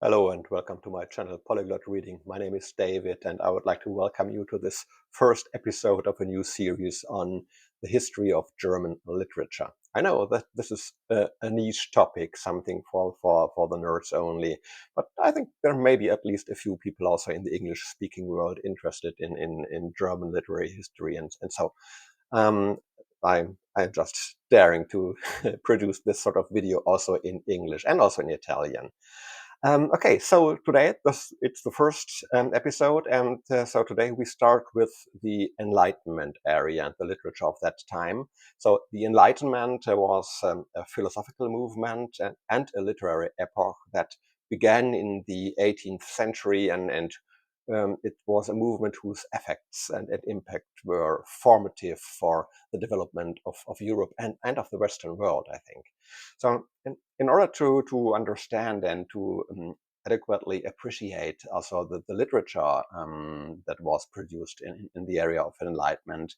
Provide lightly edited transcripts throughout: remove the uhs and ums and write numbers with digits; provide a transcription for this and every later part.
Hello and welcome to my channel Polyglot Reading. My name is David and I would like to welcome you to this first episode of a new series on the history of German literature. I know that this is a niche topic, something for the nerds only, but I think there may be at least a few people also in the English-speaking world interested in German literary history and so um, I'm just daring to produce this sort of video also in English and also in Italian. Okay, so today it's the first episode, and so today we start with the Enlightenment area and the literature of that time. So the Enlightenment was a philosophical movement and a literary epoch that began in the 18th century, and it was a movement whose effects and impact were formative for the development of Europe and of the Western world, I think. So in order to understand and to adequately appreciate also the literature that was produced in the area of enlightenment,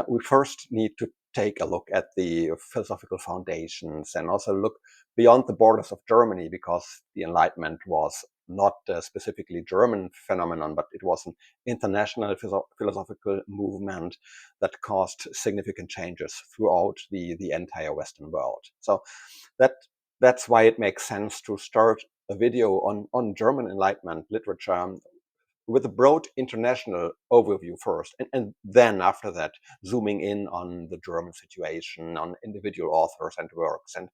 we first need to take a look at the philosophical foundations and also look beyond the borders of Germany, because the Enlightenment was not a specifically German phenomenon, but it was an international philosophical movement that caused significant changes throughout the entire Western world. So that that's why it makes sense to start a video on German Enlightenment literature with a broad international overview first, and then after that, zooming in on the German situation, on individual authors and works. And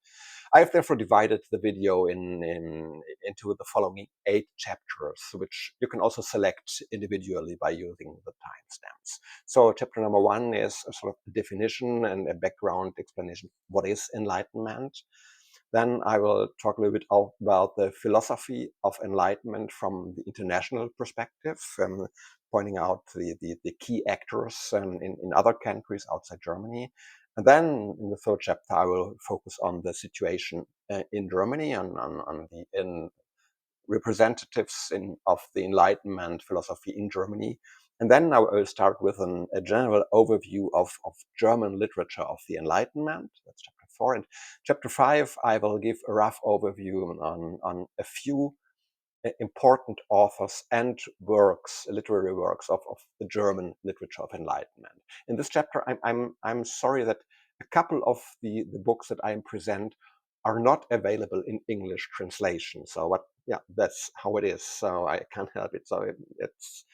I've therefore divided the video into the following 8 chapters, which you can also select individually by using the timestamps. So chapter number 1 is a sort of definition and a background explanation. What is Enlightenment? Then I will talk a little bit about the philosophy of enlightenment from the international perspective, pointing out the key actors in other countries outside Germany. And then in the third chapter, I will focus on the situation in Germany, on the representatives of the Enlightenment philosophy in Germany. And then I will start with a general overview of German literature of the Enlightenment. That's chapter 4. And chapter 5, I will give a rough overview on a few important authors and works, literary works of the German literature of Enlightenment. In this chapter, I'm sorry that a couple of the books that I present are not available in English translation. So yeah, that's how it is. So I can't help it. So it's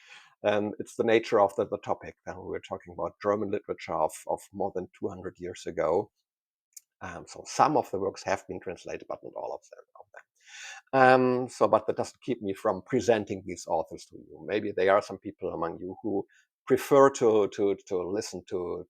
the nature of the topic. We're talking about German literature of more than 200 years ago. So some of the works have been translated, but not all of them. But that doesn't keep me from presenting these authors to you. Maybe there are some people among you who prefer to listen to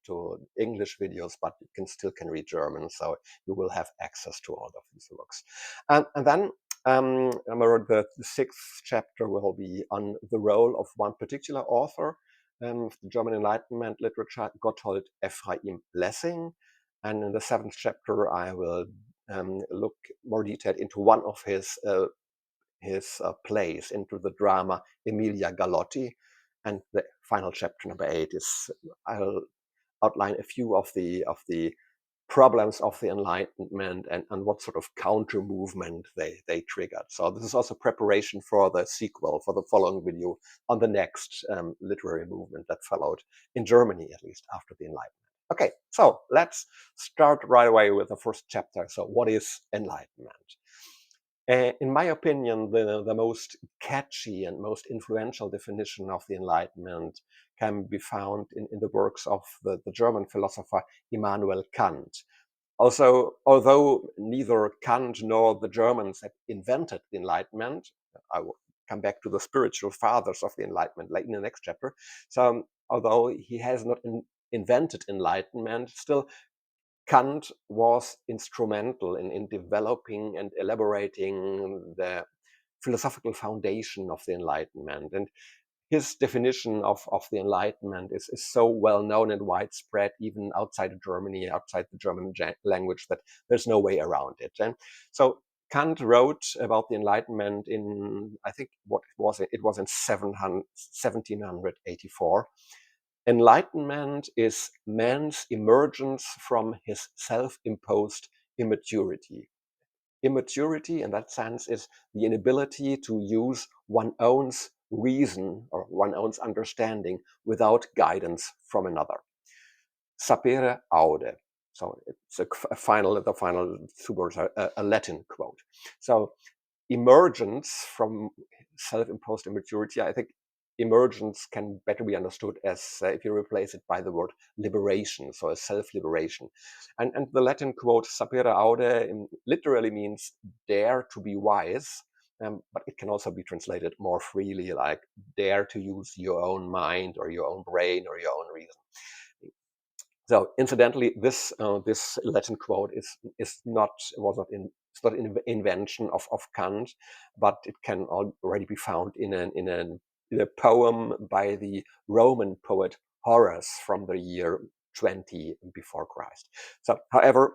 English videos, but you can read German, so you will have access to all of these works. And then the 6th chapter will be on the role of one particular author of the German Enlightenment literature, Gotthold Ephraim Lessing. And in the 7th chapter, I will look more detailed into one of his plays, into the drama Emilia Galotti. And the final chapter, number 8, is I'll outline a few of the problems of the Enlightenment and what sort of counter movement they triggered. So this is also preparation for the sequel, for the following video on the next literary movement that followed in Germany, at least after the Enlightenment. Okay, so let's start right away with the first chapter. So what is enlightenment? In my opinion, the most catchy and most influential definition of the Enlightenment can be found in the works of the German philosopher Immanuel Kant. Also, although neither Kant nor the Germans had invented the Enlightenment, I will come back to the spiritual fathers of the Enlightenment in the next chapter. So, although he has not invented enlightenment, still Kant was instrumental in developing and elaborating the philosophical foundation of the Enlightenment. And his definition of the Enlightenment is so well known and widespread, even outside of Germany, outside the German language, that there's no way around it. And so Kant wrote about the Enlightenment in, I think, it was in 1784. Enlightenment is man's emergence from his self-imposed immaturity. Immaturity in that sense is the inability to use one's own reason or one's own understanding without guidance from another. Sapere aude. So it's the final two words are a Latin quote. So emergence from self-imposed immaturity, I think emergence can better be understood as if you replace it by the word liberation, so a self-liberation. And the Latin quote sapere aude literally means dare to be wise, but it can also be translated more freely like dare to use your own mind or your own brain or your own reason. So incidentally, this Latin quote is not it's not an invention of Kant, but it can already be found in a poem by the Roman poet Horace from the year 20 before Christ. So, however,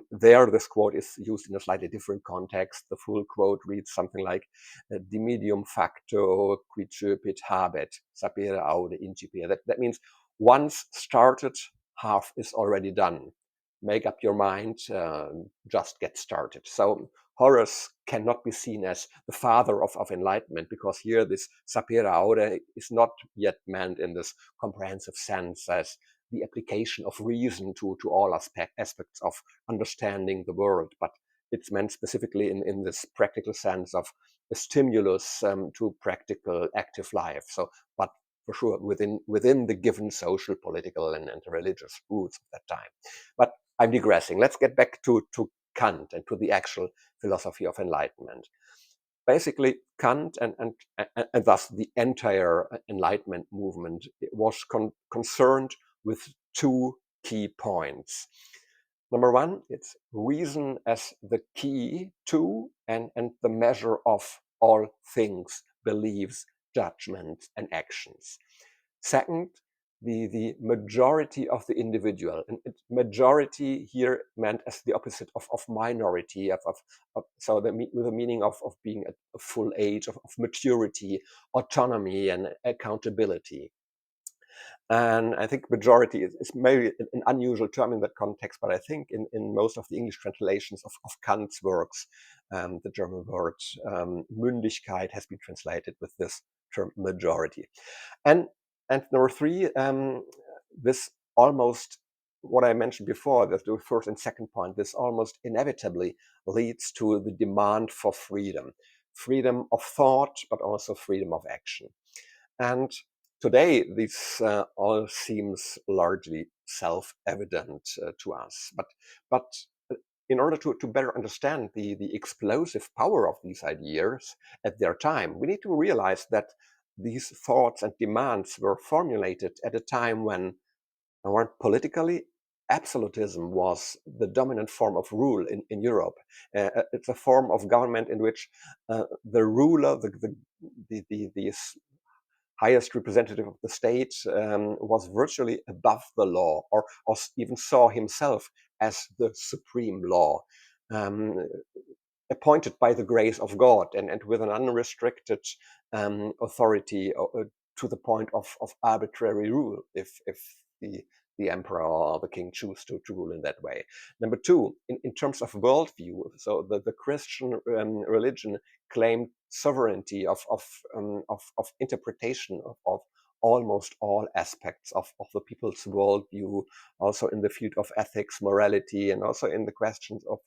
there this quote is used in a slightly different context. The full quote reads something like "Dimidium facto qui cepit habet, sapere aude incipere." That means once started, half is already done. Make up your mind, just get started. So Horace cannot be seen as the father of enlightenment, because here this sapere aude is not yet meant in this comprehensive sense as the application of reason to all aspects of understanding the world, but it's meant specifically in this practical sense of a stimulus to practical active life. So, but for sure within the given social, political, and religious roots of that time. But I'm digressing. Let's get back to Kant and to the actual philosophy of enlightenment. Basically, Kant and thus the entire Enlightenment movement was concerned with two key points. Number one, it's reason as the key to and the measure of all things, beliefs, judgments, and actions. Second, the majority of the individual. And majority here meant as the opposite of minority, so with the meaning of being at a full age, of maturity, autonomy, and accountability. And I think majority is maybe an unusual term in that context, but I think in most of the English translations of Kant's works, the German word Mündigkeit has been translated with this term majority. And number three, this almost, what I mentioned before, the first and second point, this almost inevitably leads to the demand for freedom. Freedom of thought, but also freedom of action. And today, this all seems largely self-evident to us. But in order to better understand the explosive power of these ideas at their time, we need to realize that these thoughts and demands were formulated at a time when politically absolutism was the dominant form of rule in Europe. It's a form of government in which the ruler, the highest representative of the state, was virtually above the law, or even saw himself as the supreme law, appointed by the grace of God and with an unrestricted authority to the point of arbitrary rule if the emperor or the king choose to rule in that way. Number two, in terms of worldview, so the Christian religion claimed sovereignty of interpretation of almost all aspects of the people's worldview, also in the field of ethics, morality, and also in the questions of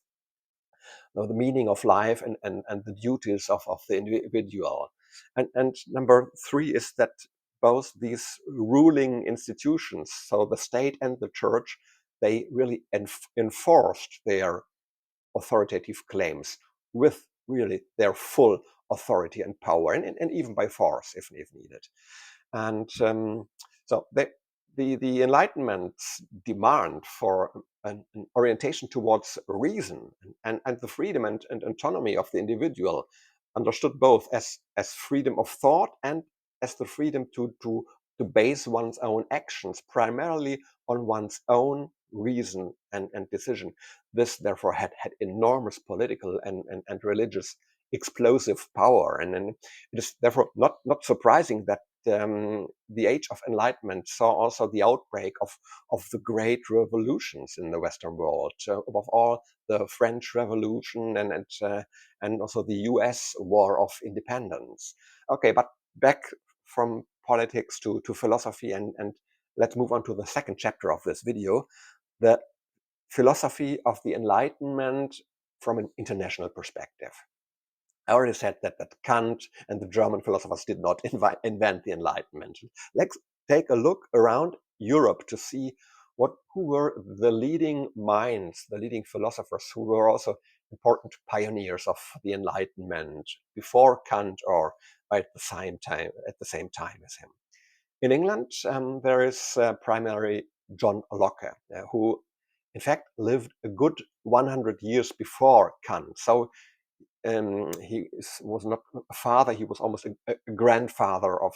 the meaning of life and the duties of the individual. And number three is that both these ruling institutions, so the state and the church, they really enforced their authoritative claims with really their full authority and power, and even by force if needed. And so the Enlightenment's demand for an orientation towards reason and the freedom and autonomy of the individual, understood both as freedom of thought and as the freedom to base one's own actions primarily on one's own reason and decision. This therefore had enormous political and religious explosive power, and it is therefore not surprising that the age of Enlightenment saw also the outbreak of the great revolutions in the Western world, above all the French Revolution and also the US War of Independence. Okay, but back from politics to philosophy, and let's move on to the second chapter of this video, the philosophy of the Enlightenment from an international perspective. I already said that Kant and the German philosophers did not invent the Enlightenment. Let's take a look around Europe to see who were the leading minds, the leading philosophers who were also important pioneers of the Enlightenment before Kant or at the same time as him. In England, there is primarily John Locke, who in fact lived a good 100 years before Kant. So was not a father; he was almost a grandfather of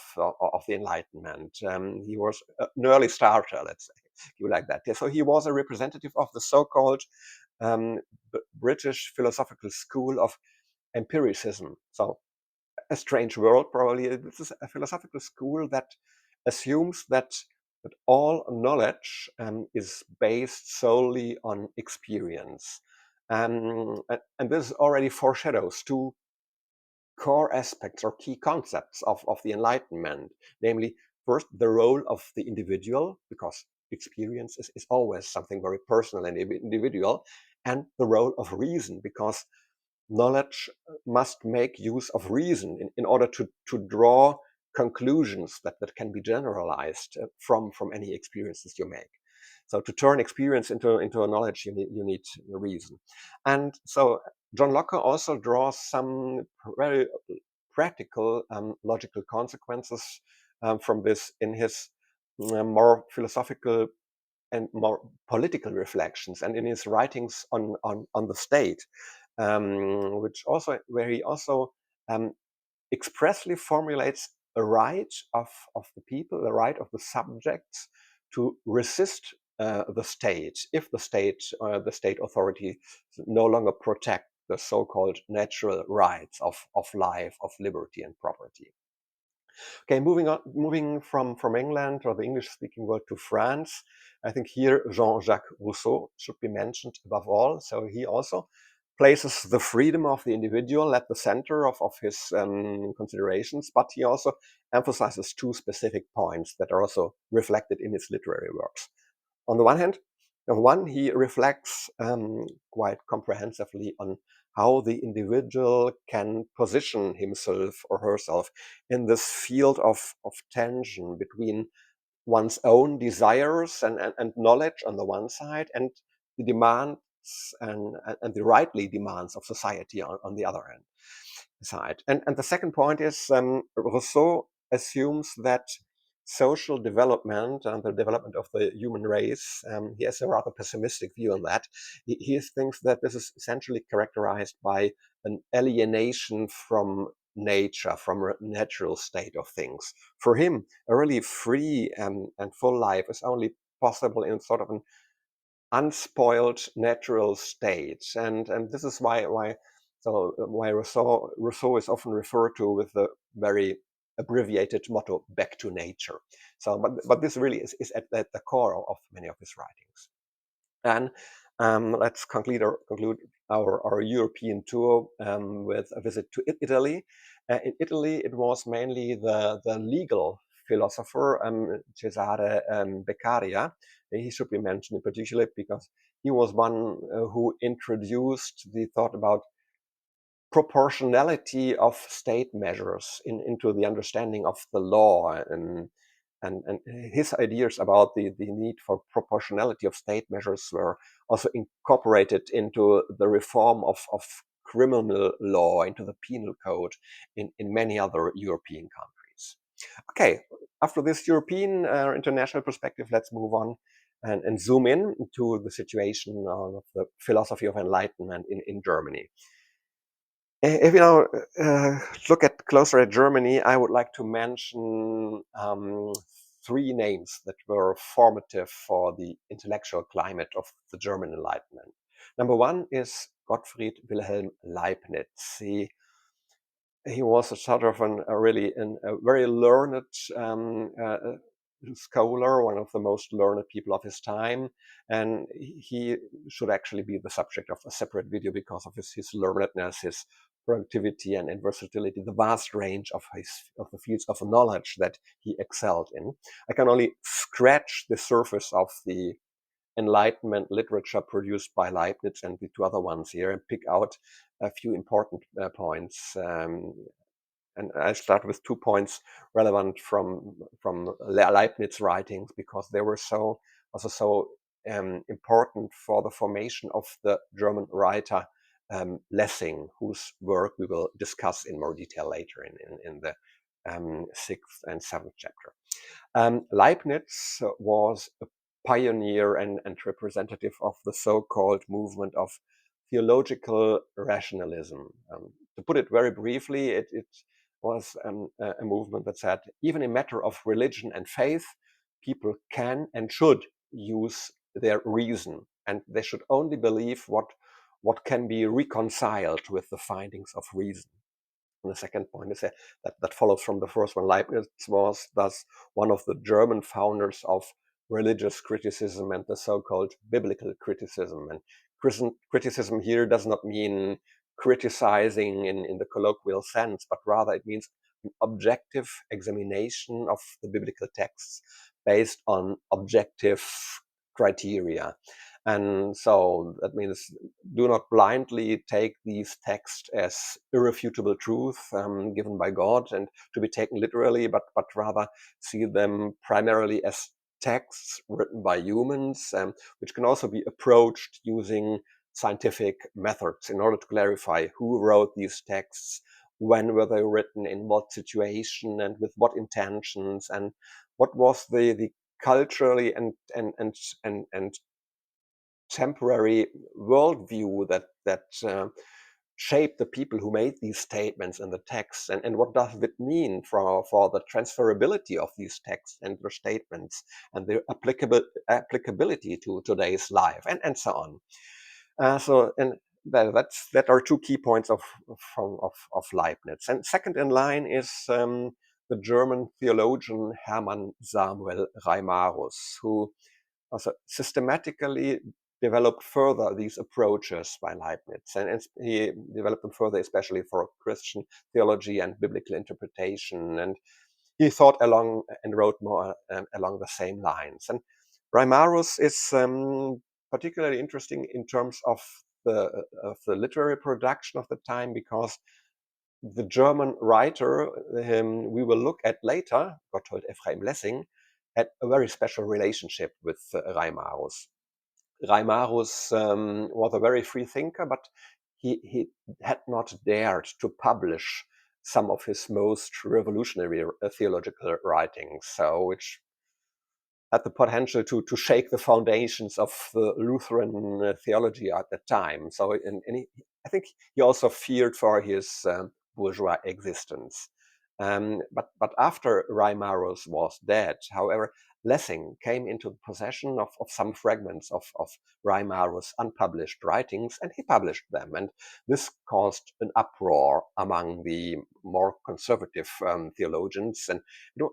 the Enlightenment. He was an early starter, let's say, you like that. Yeah, so he was a representative of the so-called British philosophical school of empiricism. So a strange word, probably. This is a philosophical school that assumes that all knowledge is based solely on experience. And this already foreshadows two core aspects or key concepts of the Enlightenment, namely, first, the role of the individual, because experience is always something very personal and individual, and the role of reason, because knowledge must make use of reason in order to draw conclusions that can be generalized from any experiences you make. So to turn experience into a knowledge, you need reason. And so John Locke also draws some very practical logical consequences from this in his more philosophical and more political reflections and in his writings on the state, where he also expressly formulates a right of the people, the right of the subjects to resist the state if the state authority no longer protect the so-called natural rights of life, of liberty and property. Okay, moving from England or the English-speaking world to France, I think here Jean-Jacques Rousseau should be mentioned above all. So he also places the freedom of the individual at the center of his considerations, but he also emphasizes two specific points that are also reflected in his literary works. On the one hand, he reflects quite comprehensively on how the individual can position himself or herself in this field of tension between one's own desires and knowledge on the one side, and the demands and the rightly demands of society on the other hand side. And the second point is Rousseau assumes that social development and the development of the human race, he has a rather pessimistic view on that. He thinks that this is essentially characterized by an alienation from nature, from a natural state of things. For him, a really free and full life is only possible in sort of an unspoiled natural state, and this is why Rousseau is often referred to with the very abbreviated motto "back to nature." So, but this really is at the core of many of his writings. And let's conclude our European tour with a visit to Italy. In Italy, it was mainly the legal philosopher Cesare Beccaria. He should be mentioned in particular because he was one who introduced the thought about proportionality of state measures into the understanding of the law, and his ideas about the need for proportionality of state measures were also incorporated into the reform of criminal law, into the penal code in many other European countries. Okay, after this European international perspective, let's move on and zoom in to the situation of the philosophy of enlightenment in Germany. If you now look closer at Germany, I would like to mention three names that were formative for the intellectual climate of the German Enlightenment. Number one is Gottfried Wilhelm Leibniz. he was a sort of a very learned scholar, one of the most learned people of his time, and he should actually be the subject of a separate video because of his learnedness, his productivity and versatility, the vast range of the fields of knowledge that he excelled in. I can only scratch the surface of the Enlightenment literature produced by Leibniz and the two other ones here and pick out a few important points. And I start with 2 points relevant from Leibniz writings because they were also so important for the formation of the German writer Lessing, whose work we will discuss in more detail later in the 6th and 7th chapter. Leibniz was a pioneer and representative of the so-called movement of theological rationalism. To put it very briefly, it was a movement that said, even in matter of religion and faith, people can and should use their reason, and they should only believe what can be reconciled with the findings of reason. And the second point is that follows from the first one. Leibniz was thus one of the German founders of religious criticism and the so-called biblical criticism. And criticism here does not mean criticizing in the colloquial sense, but rather it means an objective examination of the biblical texts based on objective criteria. And so that means do not blindly take these texts as irrefutable truth given by God and to be taken literally, but rather see them primarily as texts written by humans, which can also be approached using scientific methods in order to clarify who wrote these texts, when were they written, in what situation, and with what intentions, and what was the culturally and temporary worldview that shaped the people who made these statements in the text, and what does it mean for the transferability of these texts and their statements and their applicability to today's life, and so on. That are 2 key points of Leibniz. And second in line is the German theologian Hermann Samuel Reimarus, who also systematically developed further these approaches by Leibniz, and he developed them further, especially for Christian theology and biblical interpretation. And he thought along and wrote more along the same lines. And Reimarus is particularly interesting in terms of the literary production of the time, because the German writer we will look at later, Gotthold Ephraim Lessing, had a very special relationship with Reimarus. Reimarus was a very free thinker, but he had not dared to publish some of his most revolutionary theological writings, so which had the potential to shake the foundations of the Lutheran theology at the time. So, I think he also feared for his bourgeois existence. But after Reimarus was dead, however, Lessing came into possession of some fragments of Reimarus' unpublished writings, and he published them. And this caused an uproar among the more conservative theologians, and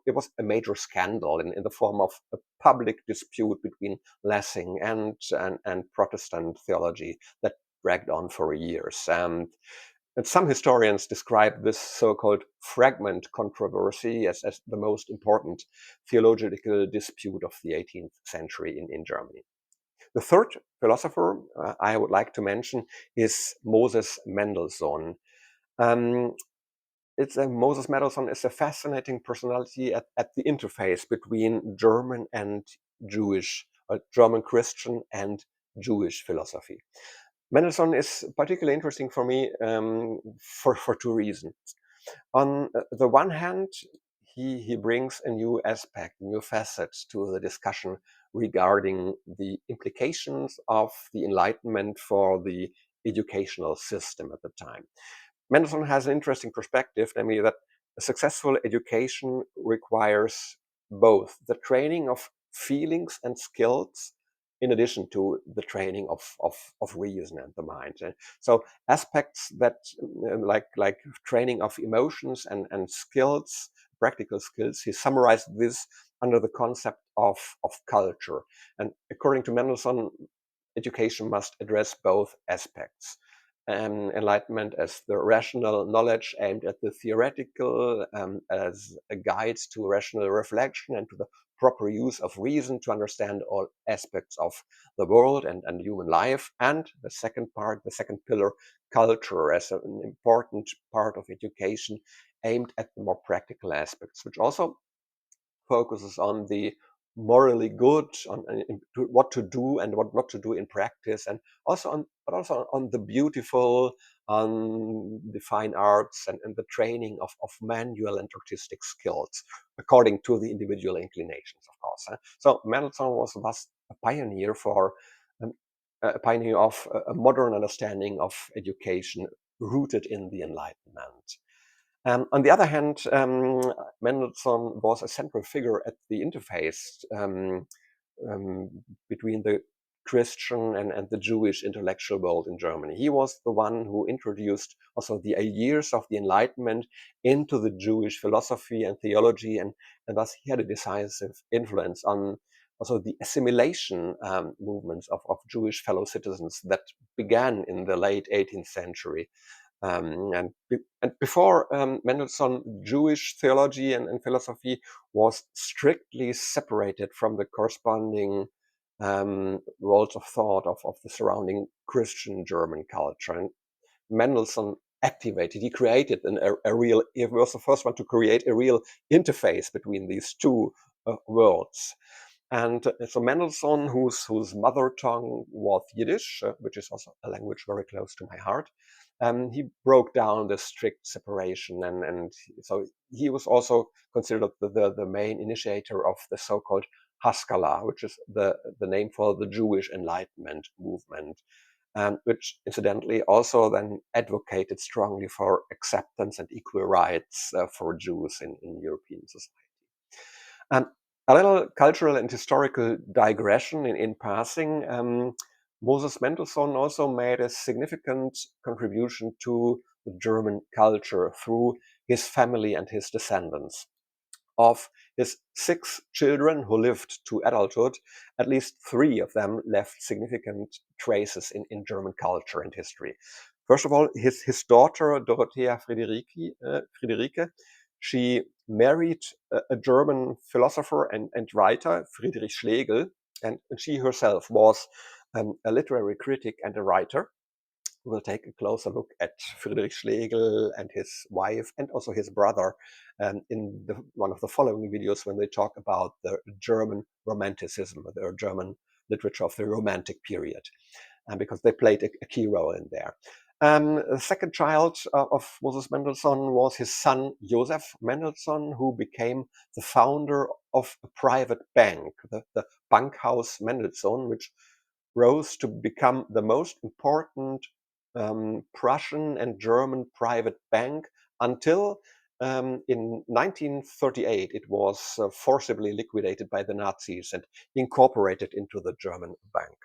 it was a major scandal in the form of a public dispute between Lessing and Protestant theology that dragged on for years. And some historians describe this so-called fragment controversy as the most important theological dispute of the 18th century in Germany. The third philosopher I would like to mention is Moses Mendelssohn. Moses Mendelssohn is a fascinating personality at the interface between German and Jewish, German Christian and Jewish philosophy. Mendelssohn is particularly interesting for me for 2 reasons. On the one hand, he brings a new aspect, new facets to the discussion regarding the implications of the Enlightenment for the educational system at the time. Mendelssohn has an interesting perspective, namely that a successful education requires both the training of feelings and skills in addition to the training of reason and the mind. So aspects that like training of emotions and skills, practical skills, he summarized this under the concept of culture. And according to Mendelssohn, education must address both aspects. Enlightenment as the rational knowledge aimed at the theoretical, as a guide to rational reflection and to the proper use of reason to understand all aspects of the world and human life. And the second part, the second pillar, culture as an important part of education aimed at the more practical aspects, which also focuses on the morally good, on what to do and what not to do in practice, and also on the beautiful, on the fine arts and the training of manual and artistic skills according to the individual inclinations, of course. So Mendelssohn was thus a pioneer for a pioneer of a modern understanding of education rooted in the Enlightenment. On the other hand, Mendelssohn was a central figure at the interface between the Christian and the Jewish intellectual world in Germany. He was the one who introduced also the ideas of the Enlightenment into the Jewish philosophy and theology, and thus he had a decisive influence on also the assimilation movements of Jewish fellow citizens that began in the late 18th century. And before Mendelssohn, Jewish theology and philosophy was strictly separated from the corresponding worlds of thought of the surrounding Christian German culture. And Mendelssohn activated, he created he was the first one to create a real interface between these two worlds. And so Mendelssohn, whose mother tongue was Yiddish, which is also a language very close to my heart, he broke down the strict separation, and so he was also considered the main initiator of the so-called Haskalah, which is the name for the Jewish Enlightenment movement, which incidentally also then advocated strongly for acceptance and equal rights for Jews in European society. A little cultural and historical digression in passing. Moses Mendelssohn also made a significant contribution to the German culture through his family and his descendants. Of his 6 children who lived to adulthood, at least 3 of them left significant traces in German culture and history. First of all, his daughter, Dorothea Friederike, she married a German philosopher and writer, Friedrich Schlegel, and she herself was a literary critic and a writer. We'll take a closer look at Friedrich Schlegel and his wife and also his brother in one of the following videos when they talk about the German Romanticism, the German literature of the Romantic period, because they played a key role in there. The second child of Moses Mendelssohn was his son Joseph Mendelssohn, who became the founder of a private bank, the Bankhaus Mendelssohn, which rose to become the most important Prussian and German private bank until in 1938 it was forcibly liquidated by the Nazis and incorporated into the German bank,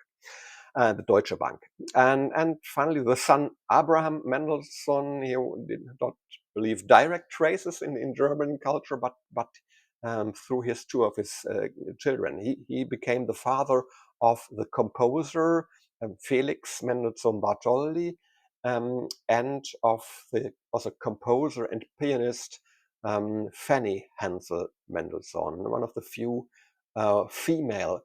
the Deutsche Bank. And finally, the son Abraham Mendelssohn, he did not leave direct traces in German culture, but through his 2 of his children. He became the father of the composer Felix Mendelssohn Bartholdy, and of the also composer and pianist Fanny Hensel Mendelssohn, one of the few female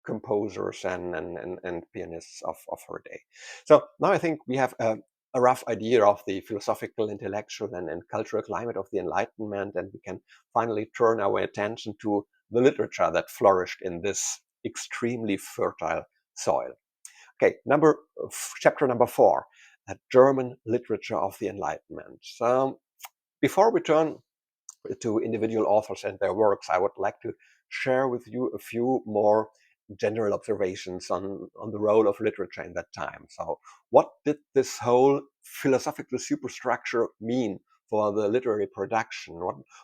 composers and pianists of her day. So now I think we have a rough idea of the philosophical, intellectual, and cultural climate of the Enlightenment, and we can finally turn our attention to the literature that flourished in this extremely fertile soil. Okay, chapter number 4, German literature of the Enlightenment. So before we turn to individual authors and their works, I would like to share with you a few more general observations on the role of literature in that time. So what did this whole philosophical superstructure mean for the literary production?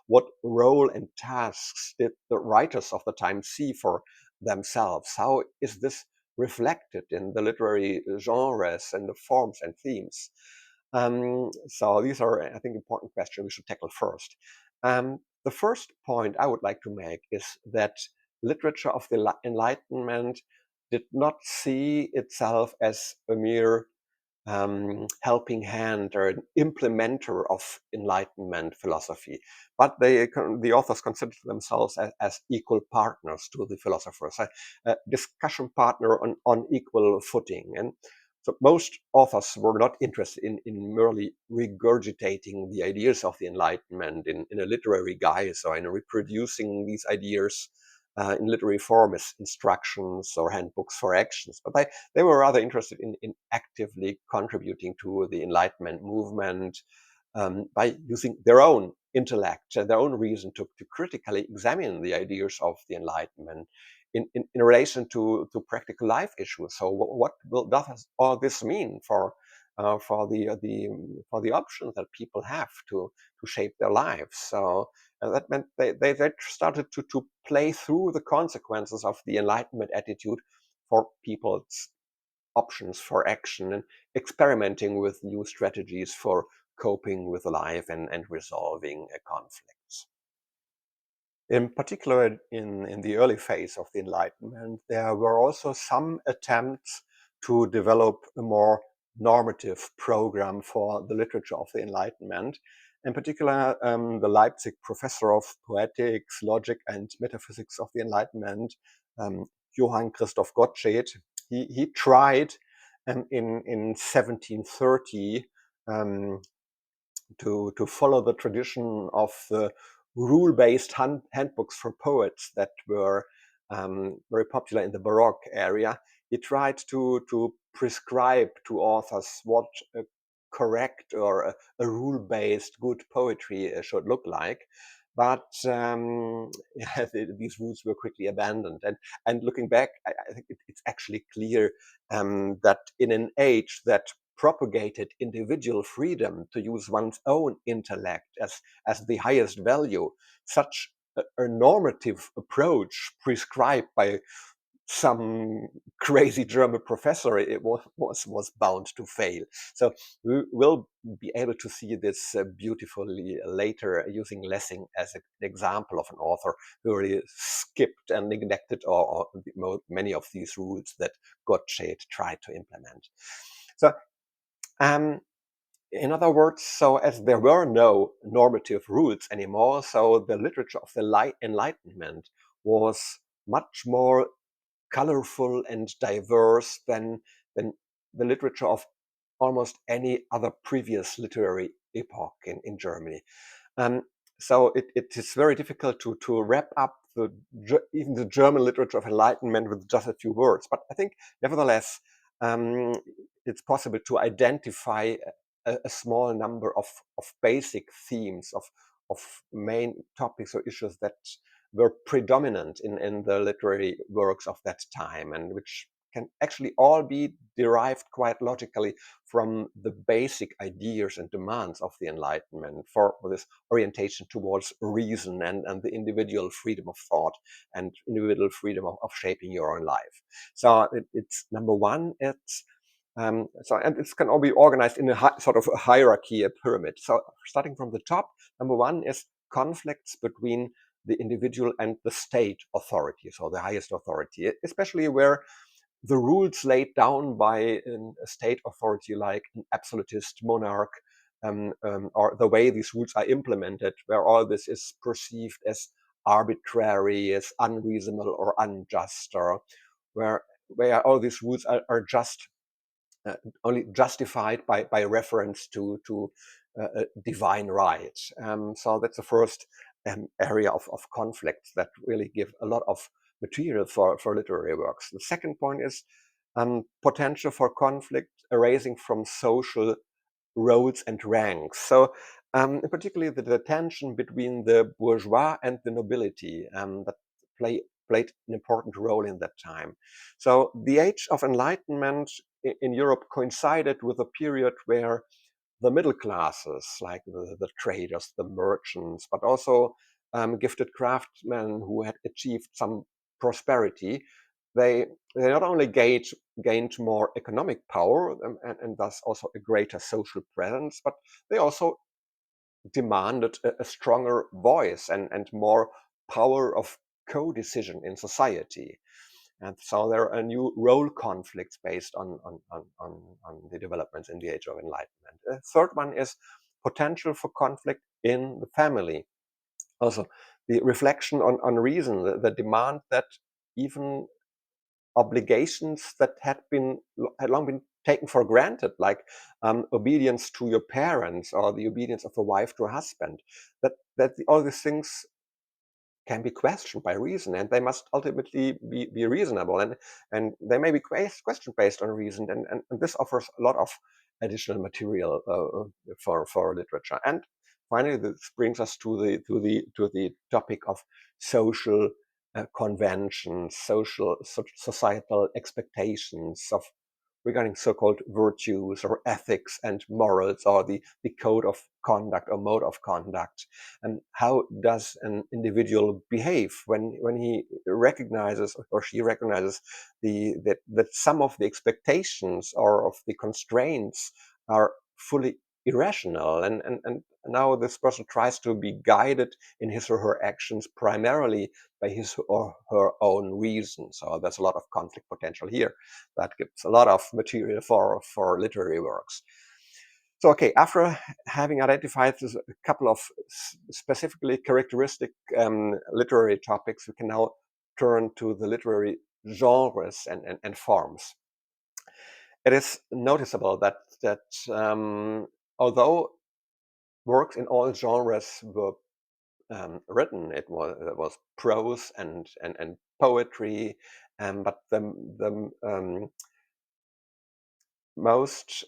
What role and tasks did the writers of the time see for themselves? How is this reflected in the literary genres and the forms and themes? So these are, I think, important questions we should tackle first. The first point I would like to make is that literature of the Enlightenment did not see itself as a mere helping hand or an implementer of Enlightenment philosophy, but the authors considered themselves as equal partners to the philosophers, a discussion partner on equal footing. And so most authors were not interested in merely regurgitating the ideas of the Enlightenment in a literary guise or in reproducing these ideas in literary form as instructions or handbooks for actions, but they were rather interested in actively contributing to the Enlightenment movement by using their own intellect and their own reason to critically examine the ideas of the Enlightenment in relation to practical life issues. So does all this mean for the options that people have to shape their lives? So that meant they started to play through the consequences of the Enlightenment attitude for people's options for action and experimenting with new strategies for coping with life and resolving conflicts. In particular, in the early phase of the Enlightenment, there were also some attempts to develop a more normative program for the literature of the Enlightenment. In particular, the Leipzig professor of poetics, logic, and metaphysics of the Enlightenment, Johann Christoph Gottfried, he tried in 1730 to follow the tradition of the rule-based handbooks for poets that were very popular in the Baroque area. He tried to prescribe to authors what a correct or a rule-based good poetry should look like. But these rules were quickly abandoned. And looking back, I think it's actually clear that in an age that propagated individual freedom to use one's own intellect as the highest value, such a normative approach prescribed by some crazy German professor, it was bound to fail. So we will be able to see this beautifully later, using Lessing as an example of an author who really skipped and neglected many of these rules that Gottsched tried to implement. So in other words, so as there were no normative rules anymore, so the literature of the Enlightenment was much more colorful and diverse than the literature of almost any other previous literary epoch in Germany. So it is very difficult to wrap up even the German literature of Enlightenment with just a few words. But I think, nevertheless, it's possible to identify a small number of basic themes, of main topics or issues that were predominant in the literary works of that time, and which can actually all be derived quite logically from the basic ideas and demands of the Enlightenment for this orientation towards reason and the individual freedom of thought and individual freedom of shaping your own life. So it's number one, it's and it can all be organized in a sort of a hierarchy, a pyramid. So starting from the top, number one is conflicts between the individual and the state authority, so the highest authority, especially where the rules laid down by a state authority like an absolutist monarch, or the way these rules are implemented, where all this is perceived as arbitrary, as unreasonable or unjust, or where all these rules are just only justified by reference to divine right. So that's the first area of conflicts that really give a lot of material for literary works. The second point is potential for conflict arising from social roles and ranks. So particularly the tension between the bourgeois and the nobility that played an important role in that time. So the age of Enlightenment in Europe coincided with a period where the middle classes, like the traders, the merchants, but also gifted craftsmen who had achieved some prosperity, they not only gained more economic power and thus also a greater social presence, but they also demanded a stronger voice and more power of co-decision in society. And so there are new role conflicts based on the developments in the Age of Enlightenment. The third one is potential for conflict in the family. Also, the reflection on reason, the demand that even obligations that had long been taken for granted, like obedience to your parents or the obedience of a wife to a husband, that all these things can be questioned by reason, and they must ultimately be reasonable, and they may be questioned based on reason, and this offers a lot of additional material for literature. And finally, this brings us to the topic of social conventions, societal expectations of regarding so-called virtues or ethics and morals, or the code of conduct or mode of conduct. And how does an individual behave when he recognizes or she recognizes that some of the expectations or of the constraints are fully irrational, and now this person tries to be guided in his or her actions primarily by his or her own reason. So there's a lot of conflict potential here that gives a lot of material for literary works. So, okay, after having identified a couple of specifically characteristic literary topics, we can now turn to the literary genres and forms. It is noticeable that although works in all genres were written, it was prose and poetry, but the most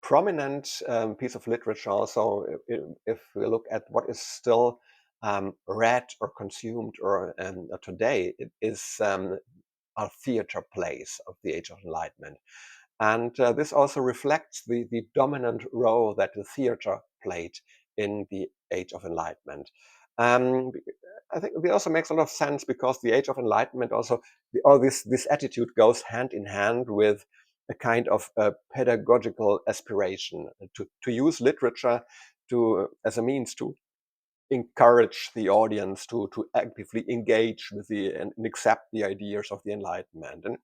prominent piece of literature also, if we look at what is still read or consumed or today, it is our theater plays of the Age of Enlightenment. And this also reflects the dominant role that the theater played in the Age of Enlightenment. Um, I think it also makes a lot of sense because the Age of Enlightenment also, all this attitude goes hand in hand with a kind of pedagogical aspiration to use literature as a means to encourage the audience to actively engage with and accept the ideas of the Enlightenment. And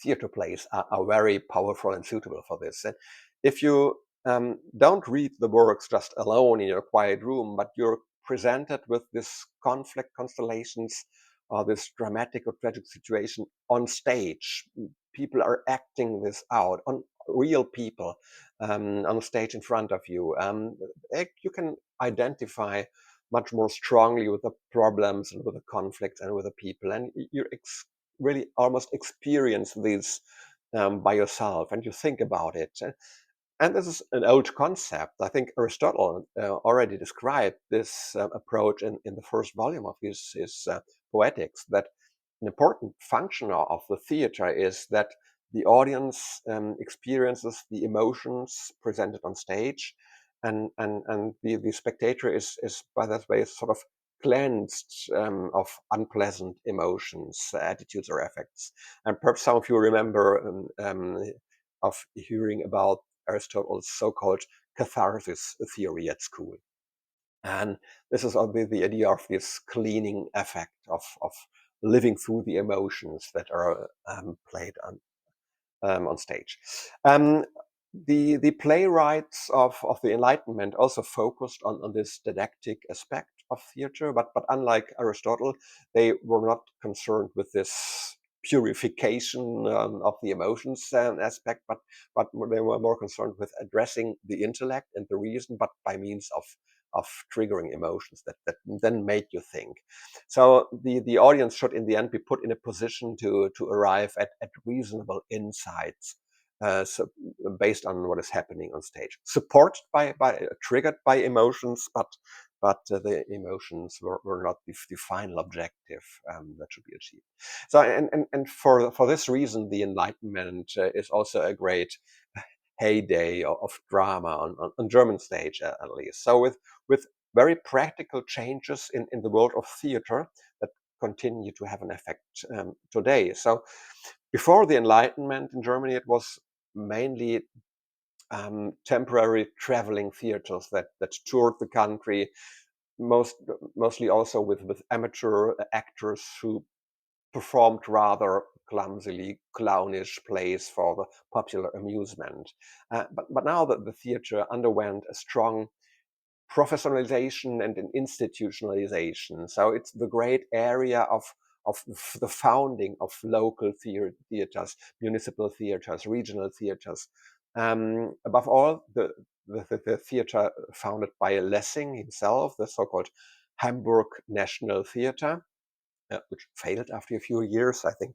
theater plays are very powerful and suitable for this. And if you don't read the works just alone in your quiet room, but you're presented with this conflict constellations or this dramatic or tragic situation on stage, people are acting this out on real people on stage in front of you. You can identify much more strongly with the problems and with the conflicts and with the people, and you're really almost experience these by yourself, and you think about it. And this is an old concept. I think Aristotle already described this approach in the first volume of his Poetics, that an important function of the theater is that the audience experiences the emotions presented on stage, and the spectator is by that way sort of cleansed of unpleasant emotions, attitudes, or affects. And perhaps some of you remember of hearing about Aristotle's so-called catharsis theory at school. And this is the idea of this cleaning effect of living through the emotions that are played on stage. The playwrights of the Enlightenment also focused on this didactic aspect of theater, but unlike Aristotle, they were not concerned with this purification of the emotions aspect, but they were more concerned with addressing the intellect and the reason, but by means of triggering emotions that then make you think. So the audience should in the end be put in a position to arrive at reasonable insights so based on what is happening on stage, supported by triggered by emotions, but the emotions were not the final objective that should be achieved. So and for this reason, the Enlightenment is also a great heyday of drama on German stage, at least. So with very practical changes in the world of theater that continue to have an effect today. So before the Enlightenment in Germany, it was mainly temporary traveling theaters that toured the country, mostly also with amateur actors who performed rather clumsily clownish plays for the popular amusement. But now that the theater underwent a strong professionalization and an institutionalization. So it's the great area of the founding of local theaters, municipal theaters, regional theaters. Above all, the theater founded by Lessing himself, the so-called Hamburg National Theater, which failed after a few years, I think,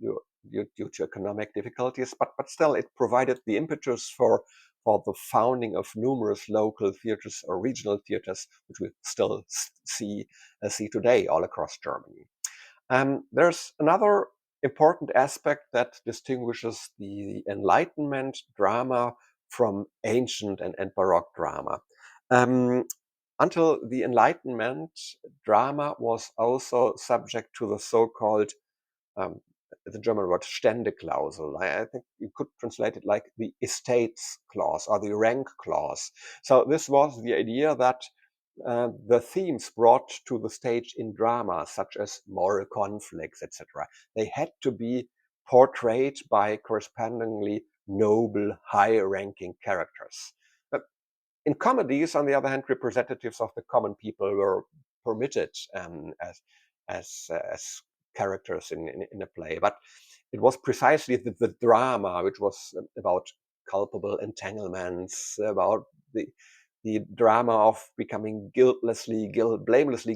due to economic difficulties. But still, it provided the impetus for the founding of numerous local theaters or regional theaters, which we still see today all across Germany. There's another important aspect that distinguishes the Enlightenment drama from ancient and Baroque drama. Until the Enlightenment, drama was also subject to the so-called, the German word Ständeklausel. I think you could translate it like the estates clause or the rank clause. So this was the idea that the themes brought to the stage in drama, such as moral conflicts, etc., they had to be portrayed by correspondingly noble, high-ranking characters. In comedies, on the other hand, representatives of the common people were permitted as characters in a play. But it was precisely the drama, which was about culpable entanglements, about the drama of becoming blamelessly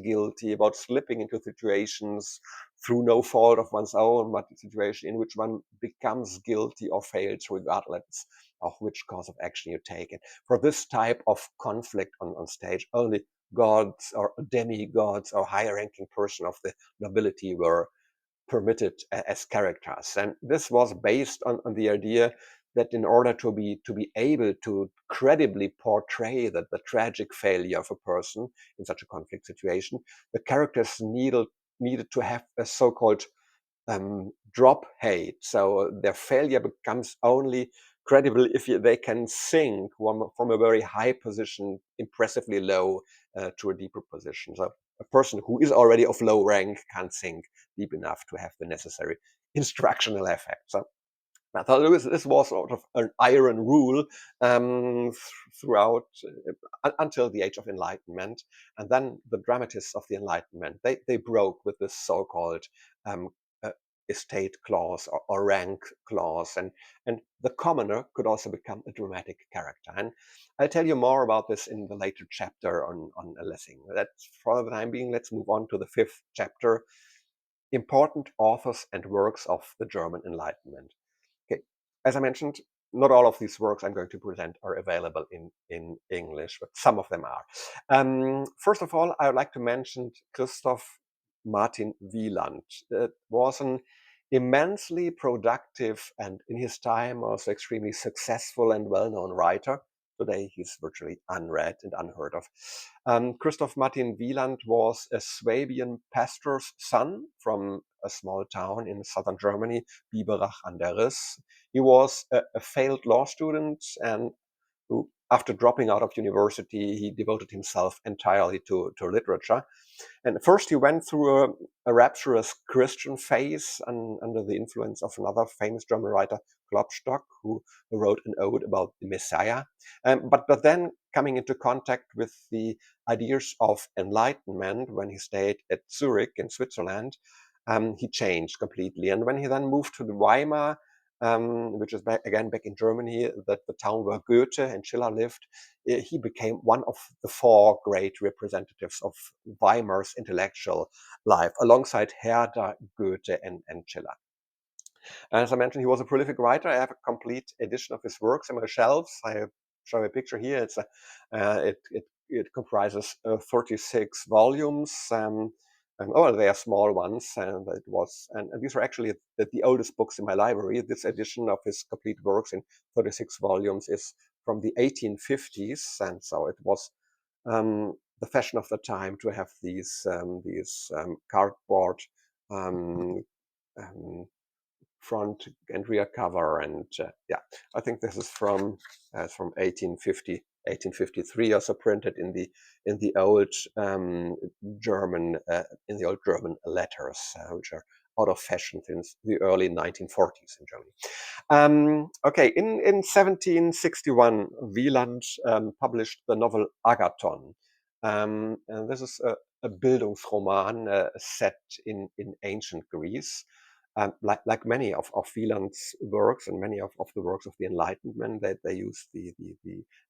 guilty, about slipping into situations through no fault of one's own, but a situation in which one becomes guilty or fails regardless of which course of action you take. And for this type of conflict on stage, only gods or demigods or higher-ranking person of the nobility were permitted as characters. And this was based on the idea that in order to be able to credibly portray the tragic failure of a person in such a conflict situation, the characters needed to have a so-called drop hate. So their failure becomes only credible if they can sink from a very high position impressively low to a deeper position. So a person who is already of low rank can't sink deep enough to have the necessary instructional effect. So I thought this was sort of an iron rule throughout until the age of Enlightenment. And then the dramatists of the Enlightenment, they broke with this so-called uh, estate clause or rank clause. And the commoner could also become a dramatic character. And I'll tell you more about this in the later chapter on Lessing. That's for the time being. Let's move on to the 5th chapter, Important Authors and Works of the German Enlightenment. Okay, as I mentioned, not all of these works I'm going to present are available in English, but some of them are. First of all, I would like to mention Christoph Martin Wieland. It was an immensely productive and in his time also extremely successful and well-known writer. Today he's virtually unread and unheard of. Christoph Martin Wieland was a Swabian pastor's son from a small town in southern Germany, Biberach an der Riss. He was a failed law student and who, after dropping out of university, he devoted himself entirely to literature. And first he went through a rapturous Christian phase under the influence of another famous German writer, Klopstock, who wrote an ode about the Messiah. But then coming into contact with the ideas of Enlightenment when he stayed at Zurich in Switzerland, he changed completely. And when he then moved to the Weimar, which is back in Germany, the town where Goethe and Schiller lived, he became one of the 4 great representatives of Weimar's intellectual life, alongside Herder, Goethe, and Schiller. As I mentioned, he was a prolific writer. I have a complete edition of his works on my shelves. I show a picture here. It comprises 36 volumes. They are small ones, and these are actually the oldest books in my library. This edition of his complete works in 36 volumes is from the 1850s, and so it was the fashion of the time to have these cardboard front and rear cover, and yeah, I think this is from 1853, also printed in the old German letters, which are out of fashion since the early 1940s in Germany. Okay, in 1761, Wieland published the novel Agathon. And this is a Bildungsroman set in ancient Greece. Like many of Wieland's works and many of the works of the Enlightenment, they use the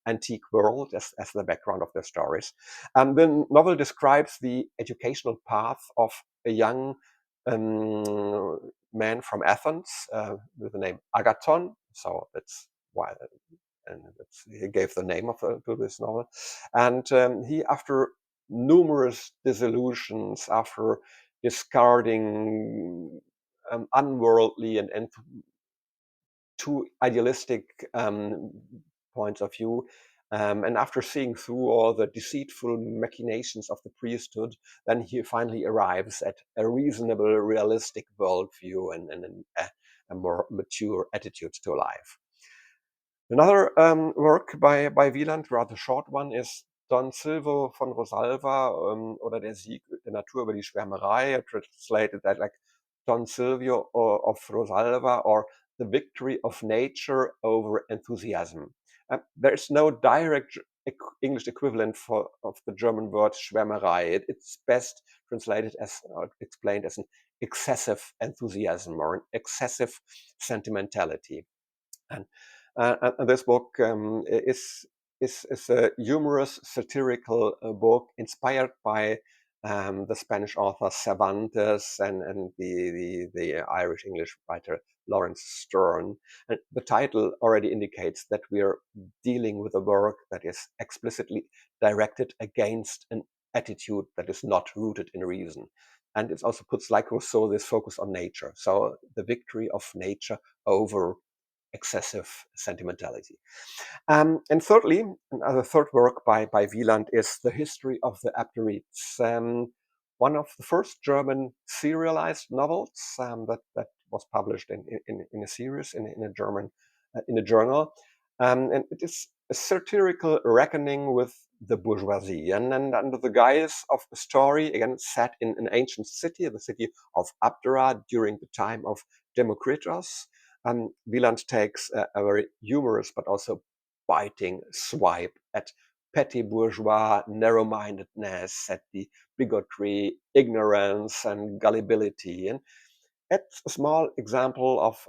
antique world as the background of their stories. The novel describes the educational path of a young man from Athens with the name Agathon. So that's why, and he gave the name to this novel. And he, after numerous disillusions, after discarding unworldly and too idealistic points of view, and after seeing through all the deceitful machinations of the priesthood, then he finally arrives at a reasonable, realistic worldview and a more mature attitude to life. Another work by Wieland, rather short one, is Don Silvio von Rosalva, oder Der Sieg der Natur über die Schwärmerei, translated that like Don Silvio of Rosalva, or The Victory of Nature over Enthusiasm. There is no direct English equivalent of the German word Schwärmerei. It's best translated as, explained as an excessive enthusiasm or an excessive sentimentality. And this book is a humorous, satirical book inspired by the Spanish author Cervantes and the Irish English writer Lawrence Sterne. And the title already indicates that we are dealing with a work that is explicitly directed against an attitude that is not rooted in reason. And it also puts, like Rousseau, this focus on nature. So the victory of nature over excessive sentimentality. And thirdly, another third work by Wieland is The History of the Abderites, one of the first German serialized novels that was published in a series in a German in a journal, and it is a satirical reckoning with the bourgeoisie, and under the guise of a story again set in an ancient city, the city of Abdera, during the time of Democritus. Wieland takes a very humorous but also biting swipe at petty bourgeois narrow-mindedness, at the bigotry, ignorance, and gullibility, and it's a small example of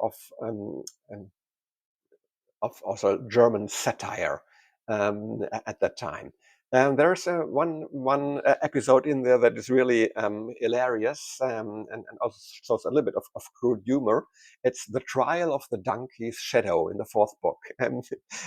also German satire at that time. And there's one episode in there that is really hilarious and also shows a little bit of crude humor. It's the trial of the donkey's shadow in the fourth book. And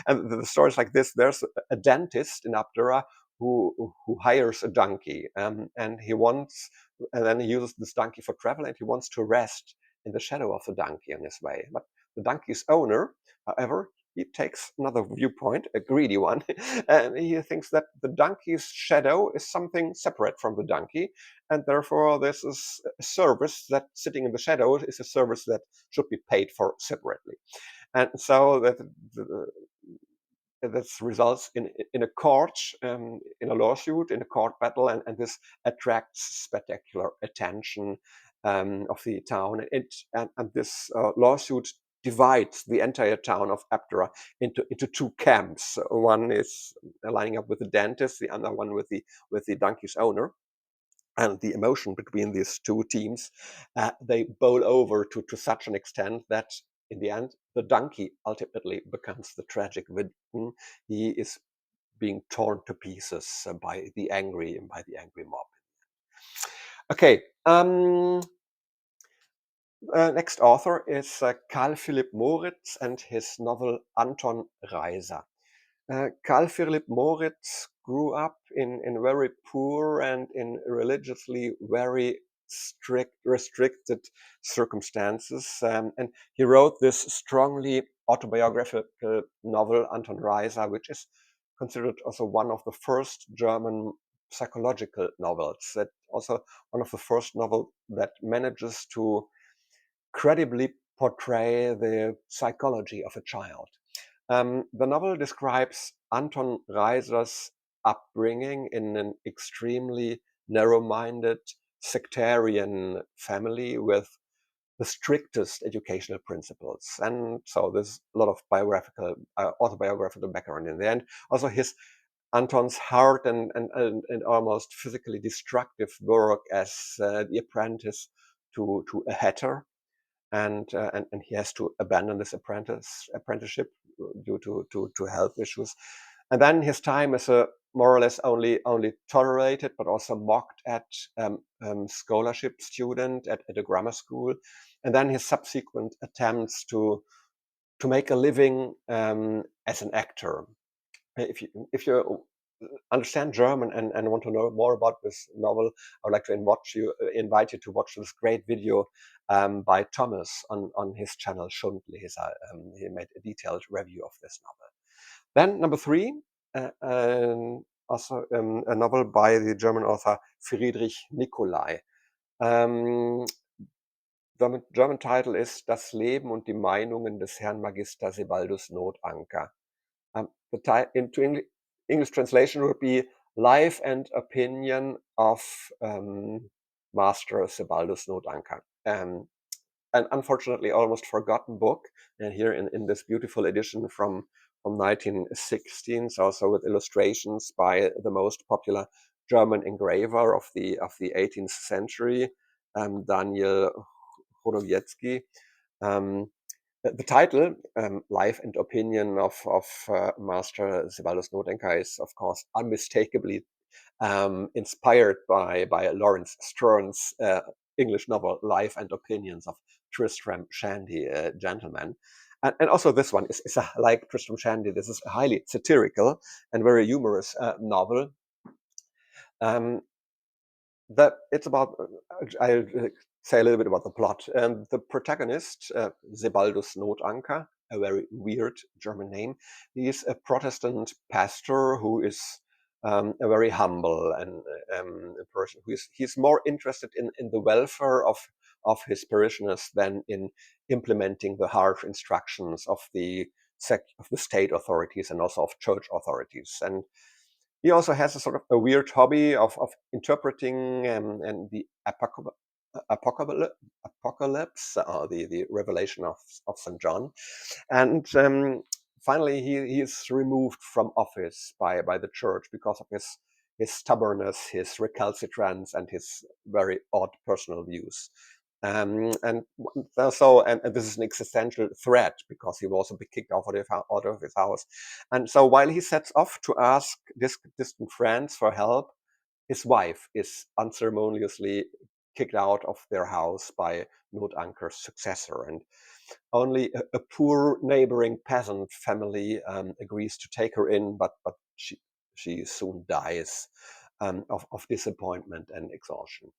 the story is like this: there's a dentist in Abdera who hires a donkey, and then he uses this donkey for travel, and he wants to rest in the shadow of the donkey on his way. But the donkey's owner, however, he takes another viewpoint, a greedy one, and he thinks that the donkey's shadow is something separate from the donkey, and therefore this is a service that sitting in the shadow is a service that should be paid for separately. And so this results in a court, in a lawsuit, in a court battle, and this attracts spectacular attention of the town. And this lawsuit divides the entire town of Abdera into two camps. One is lining up with the dentist, the other one with the donkey's owner. And the emotion between these two teams, they bowl over to such an extent that in the end, the donkey ultimately becomes the tragic victim. He is being torn to pieces by the angry mob. Okay. Next author is Karl Philipp Moritz and his novel Anton Reiser. Karl Philipp Moritz grew up in very poor and in religiously very restricted circumstances, and he wrote this strongly autobiographical novel Anton Reiser, which is considered also one of the first German psychological novels. That also one of the first novels that manages to credibly portray the psychology of a child. The novel describes Anton Reiser's upbringing in an extremely narrow-minded sectarian family with the strictest educational principles. And so there's a lot of autobiographical background in the end. Also his Anton's hard and almost physically destructive work as the apprentice to a hatter, and he has to abandon this apprenticeship due to health issues. And then his time as a more or less only tolerated but also mocked at scholarship student at a grammar school, and then his subsequent attempts to make a living as an actor. If you understand German and want to know more about this novel, I would like to invite you to watch this great video by Thomas on his channel Schundli. He made a detailed review of this novel. Then number 3, also a novel by the German author Friedrich Nicolai. The German title is Das Leben und die Meinungen des Herrn Magister Sebaldus Notanker. Into English translation would be Life and Opinion of Master Sebaldus Notanker. An unfortunately almost forgotten book, and here in this beautiful edition from 1916, also with illustrations by the most popular German engraver of the 18th century, Daniel Chodowiecki. The title, Life and Opinion of Master Sebaldus Notanker, is of course unmistakably inspired by Lawrence Stern's English novel Life and Opinions of Tristram Shandy, Gentleman. And also this one is like Tristram Shandy. This is a highly satirical and very humorous novel. That it's about, I'll say a little bit about the plot. The protagonist, Sebaldus Notanker, a very weird German name, he is a Protestant pastor who is a very humble and a person who he's more interested in the welfare of his parishioners than in implementing the harsh instructions of the state authorities and also of church authorities. And he also has a sort of a weird hobby of interpreting and the apocalypse, the revelation of St. John. And finally, he is removed from office by the church because of his stubbornness, his recalcitrance, and his very odd personal views. And this is an existential threat because he will also be kicked out of his house. And so while he sets off to ask distant friends for help, his wife is unceremoniously kicked out of their house by Notanker's successor. And only a poor neighboring peasant family agrees to take her in, but she soon dies of disappointment and exhaustion.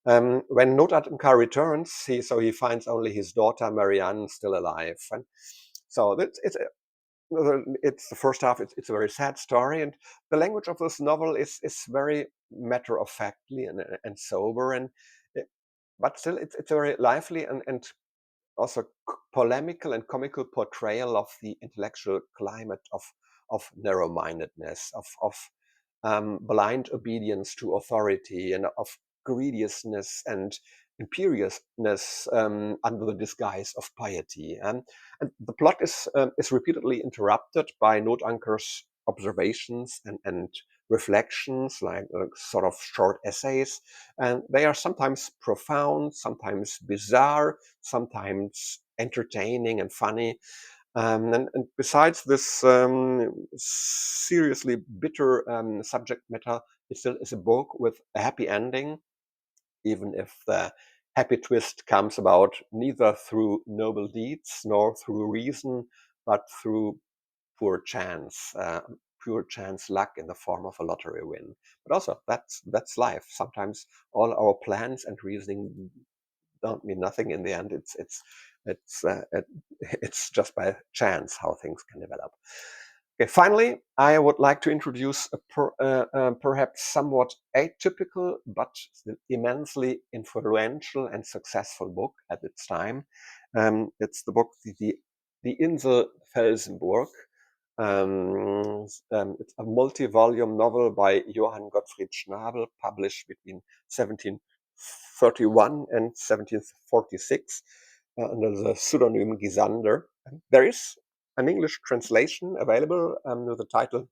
When Notanker returns, he finds only his daughter Marianne still alive. And so it's the first half. It's a very sad story, and the language of this novel is very matter of factly and sober, but still it's a very lively and also polemical and comical portrayal of the intellectual climate of narrow-mindedness, of blind obedience to authority, and of greediness and imperiousness under the disguise of piety. And the plot is repeatedly interrupted by Notanker's observations and reflections, like sort of short essays, and they are sometimes profound, sometimes bizarre, sometimes entertaining and funny. And besides this seriously bitter subject matter, it still is a book with a happy ending, even if the happy twist comes about neither through noble deeds nor through reason, but through pure chance luck in the form of a lottery win. But also that's life. Sometimes all our plans and reasoning don't mean nothing in the end. It's just by chance how things can develop. Okay, finally, I would like to introduce a perhaps somewhat atypical but immensely influential and successful book at its time. It's the book The Insel Felsenburg. It's a multi-volume novel by Johann Gottfried Schnabel, published between 1731 and 1746 under the pseudonym Gisander. There is an English translation available with the title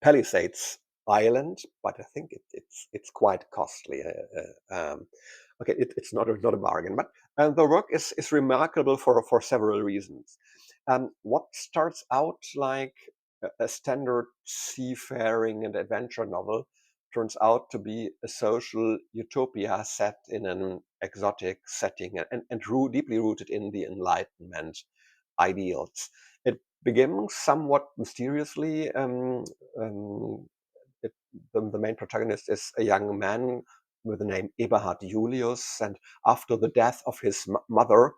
Palisades Island, but I think it's quite costly. Okay, it's not a bargain, but the work is remarkable for several reasons. What starts out like a standard seafaring and adventure novel turns out to be a social utopia set in an exotic setting and deeply rooted in the Enlightenment ideals. It begins somewhat mysteriously. Um, it, the main protagonist is a young man with the name Eberhard Julius, and after the death of his mother,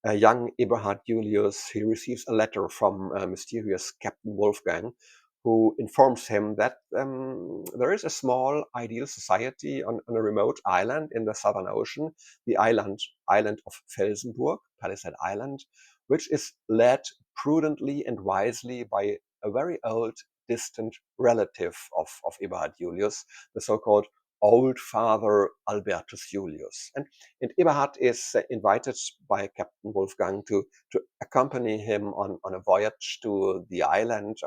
young Eberhard Julius, he receives a letter from mysterious Captain Wolfgang, who informs him that there is a small ideal society on a remote island in the Southern Ocean, the island of Felsenburg, Palisade Island, which is led prudently and wisely by a very old, distant relative of Eberhard Julius, the so-called old father Albertus Julius. And Eberhard is invited by Captain Wolfgang to accompany him on a voyage to the island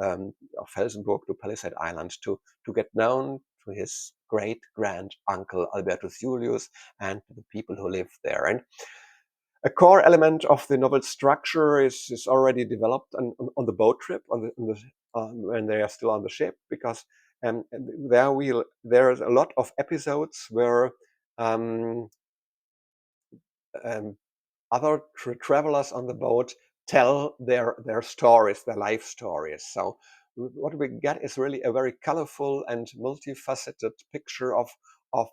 of Felsenburg, to Palisade Island, to get known to his great grand uncle Albertus Julius and to the people who live there. And a core element of the novel structure is already developed on the boat trip, when they are still on the ship, because there's a lot of episodes where um, um, other travelers on the boat tell their stories, their life stories. So what we get is really a very colorful and multifaceted picture of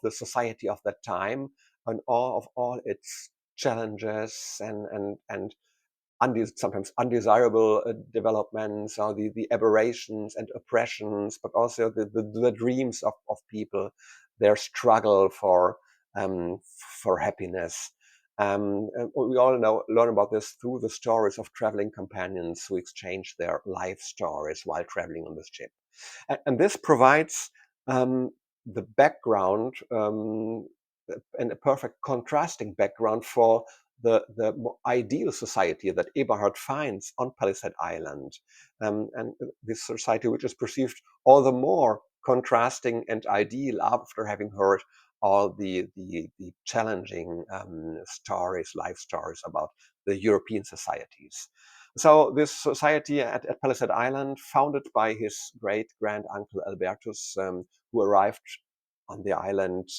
the society of that time and all its challenges and sometimes undesirable developments, or the aberrations and oppressions, but also the dreams of people, their struggle for happiness. We all learn about this through the stories of traveling companions who exchange their life stories while traveling on this ship. And this provides the background and a perfect contrasting background for the ideal society that Eberhard finds on Palisade Island, and this society which is perceived all the more contrasting and ideal after having heard all the challenging life stories about the European societies. So this society at Palisade Island, founded by his great grand uncle Albertus, who arrived on the island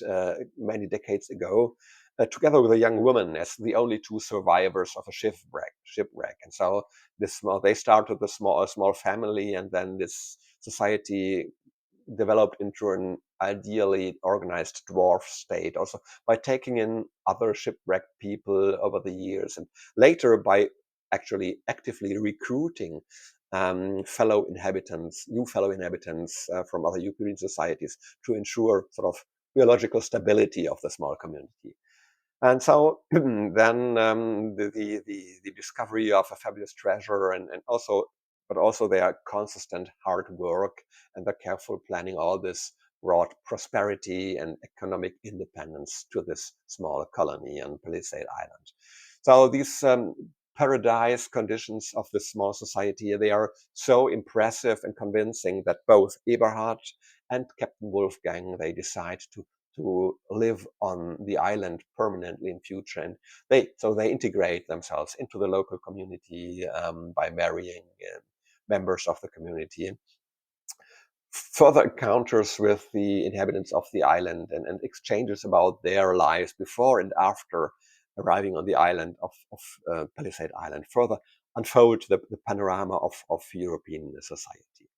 many decades ago, together with a young woman as the only two survivors of a shipwreck. And so they started a small family, and then this society developed into an ideally organized dwarf state, also by taking in other shipwrecked people over the years, and later by actually actively recruiting new fellow inhabitants from other European societies to ensure sort of biological stability of the small community. And so then the discovery of a fabulous treasure but also their consistent hard work and the careful planning, all this brought prosperity and economic independence to this small colony on Palisade Island. So these paradise conditions of this small society, they are so impressive and convincing that both Eberhard and Captain Wolfgang, they decide to live on the island permanently in future, and they integrate themselves into the local community by marrying members of the community. Further encounters with the inhabitants of the island and exchanges about their lives before and after arriving on the island of Palisade Island further unfold the panorama of European society.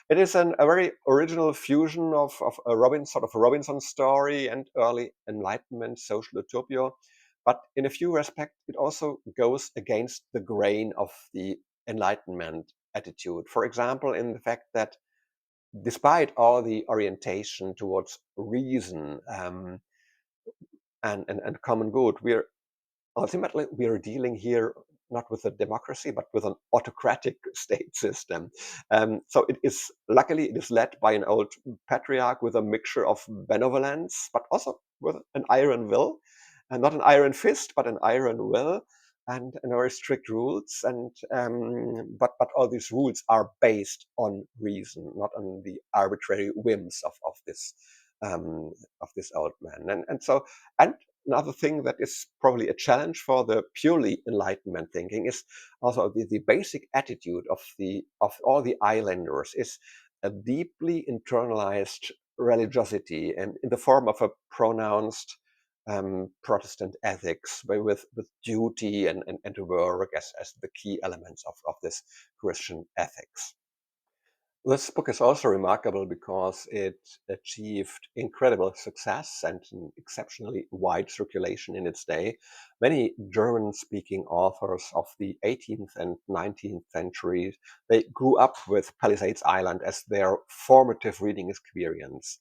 It is a very original fusion of a sort of a Robinson story and early Enlightenment social utopia, but in a few respects, it also goes against the grain of the Enlightenment attitude. For example, in the fact that despite all the orientation towards reason and common good, ultimately we are dealing here not with a democracy, but with an autocratic state system. So luckily it is led by an old patriarch with a mixture of benevolence, but also with an iron will, and not an iron fist, but an iron will, and very strict rules. But all these rules are based on reason, not on the arbitrary whims um, of this old man. And another thing that is probably a challenge for the purely Enlightenment thinking is also the basic attitude of all the islanders is a deeply internalized religiosity, and in the form of a pronounced Protestant ethics, with duty and work as the key elements of this Christian ethics. This book is also remarkable because it achieved incredible success and an exceptionally wide circulation in its day. Many German-speaking authors of the 18th and 19th centuries, they grew up with Palisades Island as their formative reading experience.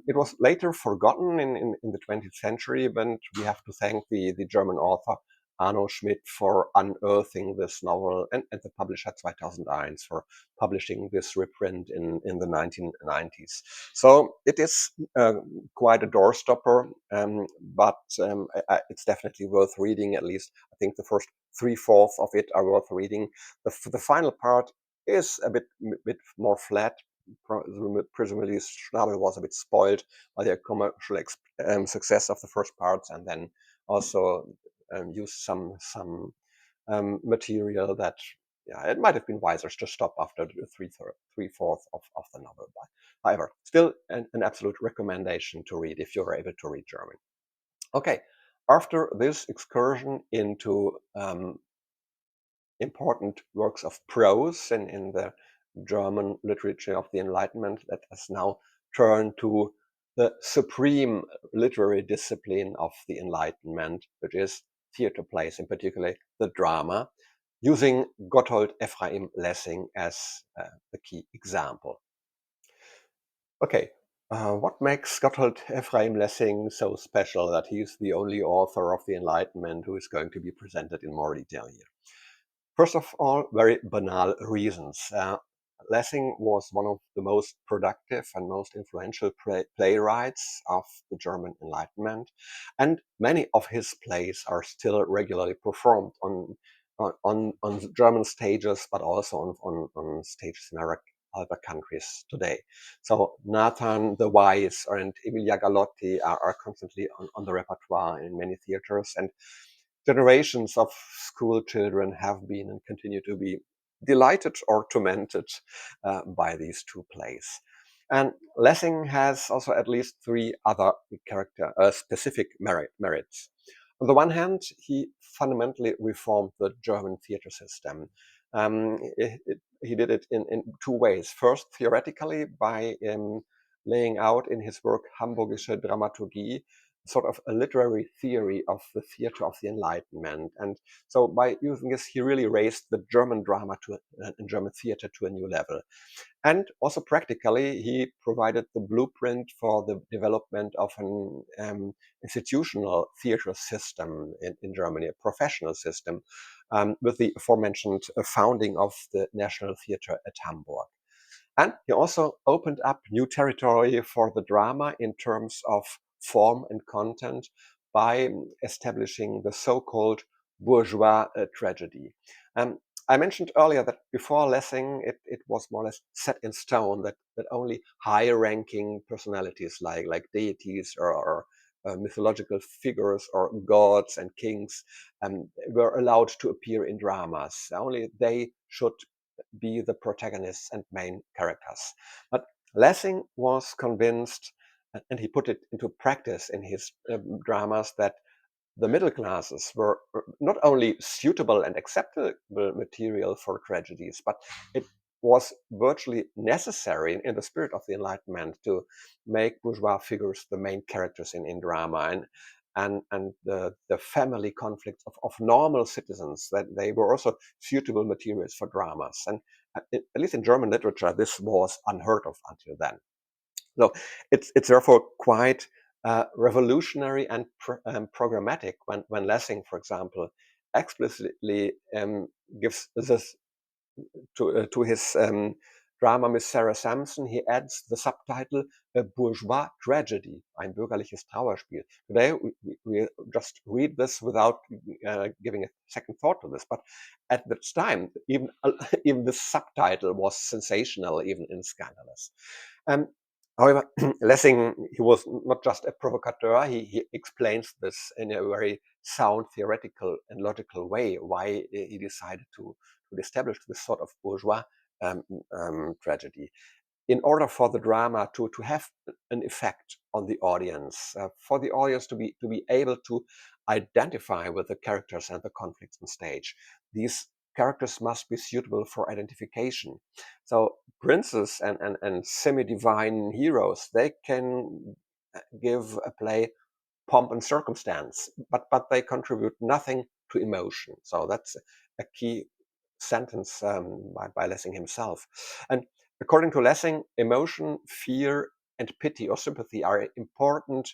It was later forgotten in the 20th century, but we have to thank the German author Arno Schmidt for unearthing this novel, and the publisher 2001 for publishing this reprint in the 1990s. So it is quite a doorstopper, but it's definitely worth reading. At least I think the first 3/4 of it are worth reading. The final part is a bit more flat. Presumably Schnabel was a bit spoiled by the commercial success of the first parts, and then also used some material that, yeah, it might have been wiser to stop after the 3/4 of the novel. But however, still an absolute recommendation to read if you're able to read German. Okay, after this excursion into important works of prose in the German literature of the Enlightenment, let us now turn to the supreme literary discipline of the Enlightenment, which is theater plays, in particular the drama, using Gotthold Ephraim Lessing as the key example. Okay, what makes Gotthold Ephraim Lessing so special that he's the only author of the Enlightenment who is going to be presented in more detail here? First of all, very banal reasons. Lessing was one of the most productive and most influential playwrights of the German Enlightenment, and many of his plays are still regularly performed on German stages, but also on stages in other countries today. So Nathan the Wise and Emilia Galotti are constantly on the repertoire in many theaters, and generations of school children have been and continue to be delighted or tormented by these two plays. And Lessing has also at least three other specific merits. On the one hand, he fundamentally reformed the German theater system. He did it in two ways. First, theoretically, by laying out in his work Hamburgische Dramaturgie sort of a literary theory of the theater of the Enlightenment. And so by using this, he really raised the German drama and German theater to a new level. And also practically, he provided the blueprint for the development of an institutional theater system in Germany, a professional system, with the aforementioned founding of the National Theater at Hamburg. And he also opened up new territory for the drama in terms of form and content by establishing the so-called bourgeois tragedy. I mentioned earlier that before Lessing, it was more or less set in stone that only higher-ranking personalities like deities or mythological figures or gods and kings were allowed to appear in dramas. Only they should be the protagonists and main characters. But Lessing was convinced, and he put it into practice in his dramas, that the middle classes were not only suitable and acceptable material for tragedies, but it was virtually necessary in the spirit of the Enlightenment to make bourgeois figures the main characters in drama, and the family conflicts of normal citizens, that they were also suitable materials for dramas. at least in German literature, this was unheard of until then. So it's therefore quite revolutionary and programmatic when Lessing, for example, explicitly gives this to his drama Miss Sarah Sampson. He adds the subtitle A Bourgeois Tragedy, ein bürgerliches Trauerspiel. Today we just read this without giving a second thought to this, but at the time, even the subtitle was sensational, even in scandalous. However, Lessing, he was not just a provocateur, he explains this in a very sound, theoretical, and logical way, why he decided to establish this sort of bourgeois tragedy. In order for the drama to have an effect on the audience, for the audience to be able to identify with the characters and the conflicts on stage, these characters must be suitable for identification. So princes and semi-divine heroes, they can give a play pomp and circumstance, but they contribute nothing to emotion. So that's a key sentence by Lessing himself. And according to Lessing, emotion, fear, and pity or sympathy are important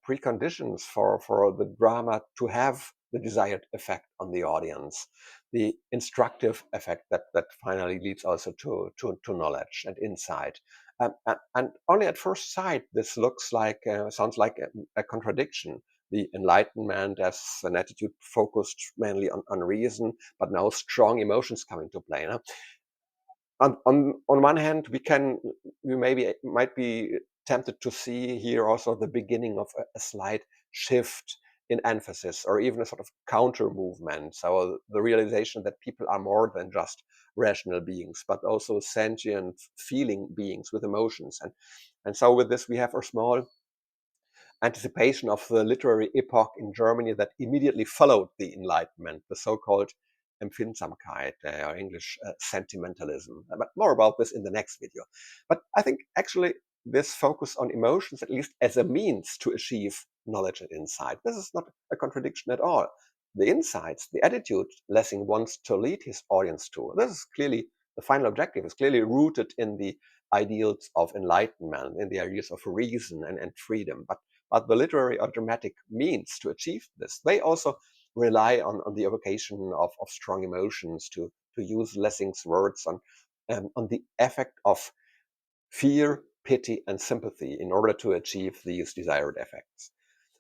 preconditions for the drama to have the desired effect on the audience, the instructive effect that finally leads also to knowledge and insight. And only at first sight, this sounds like a contradiction. The Enlightenment as an attitude focused mainly on reason, but now strong emotions come into play. No? On one hand, we might be tempted to see here also the beginning of a slight shift in emphasis, or even a sort of counter movement. So the realization that people are more than just rational beings, but also sentient, feeling beings with emotions. And so with this, we have a small anticipation of the literary epoch in Germany that immediately followed the Enlightenment, the so-called Empfindsamkeit, or English sentimentalism. But more about this in the next video. But I think actually this focus on emotions, at least as a means to achieve knowledge and insight, this is not a contradiction at all. The insights, the attitude Lessing wants to lead his audience to, this is clearly the final objective, is clearly rooted in the ideals of enlightenment, in the ideas of reason and freedom. But the literary or dramatic means to achieve this, they also rely on the evocation of strong emotions, to use Lessing's words on the effect of fear, pity, and sympathy in order to achieve these desired effects.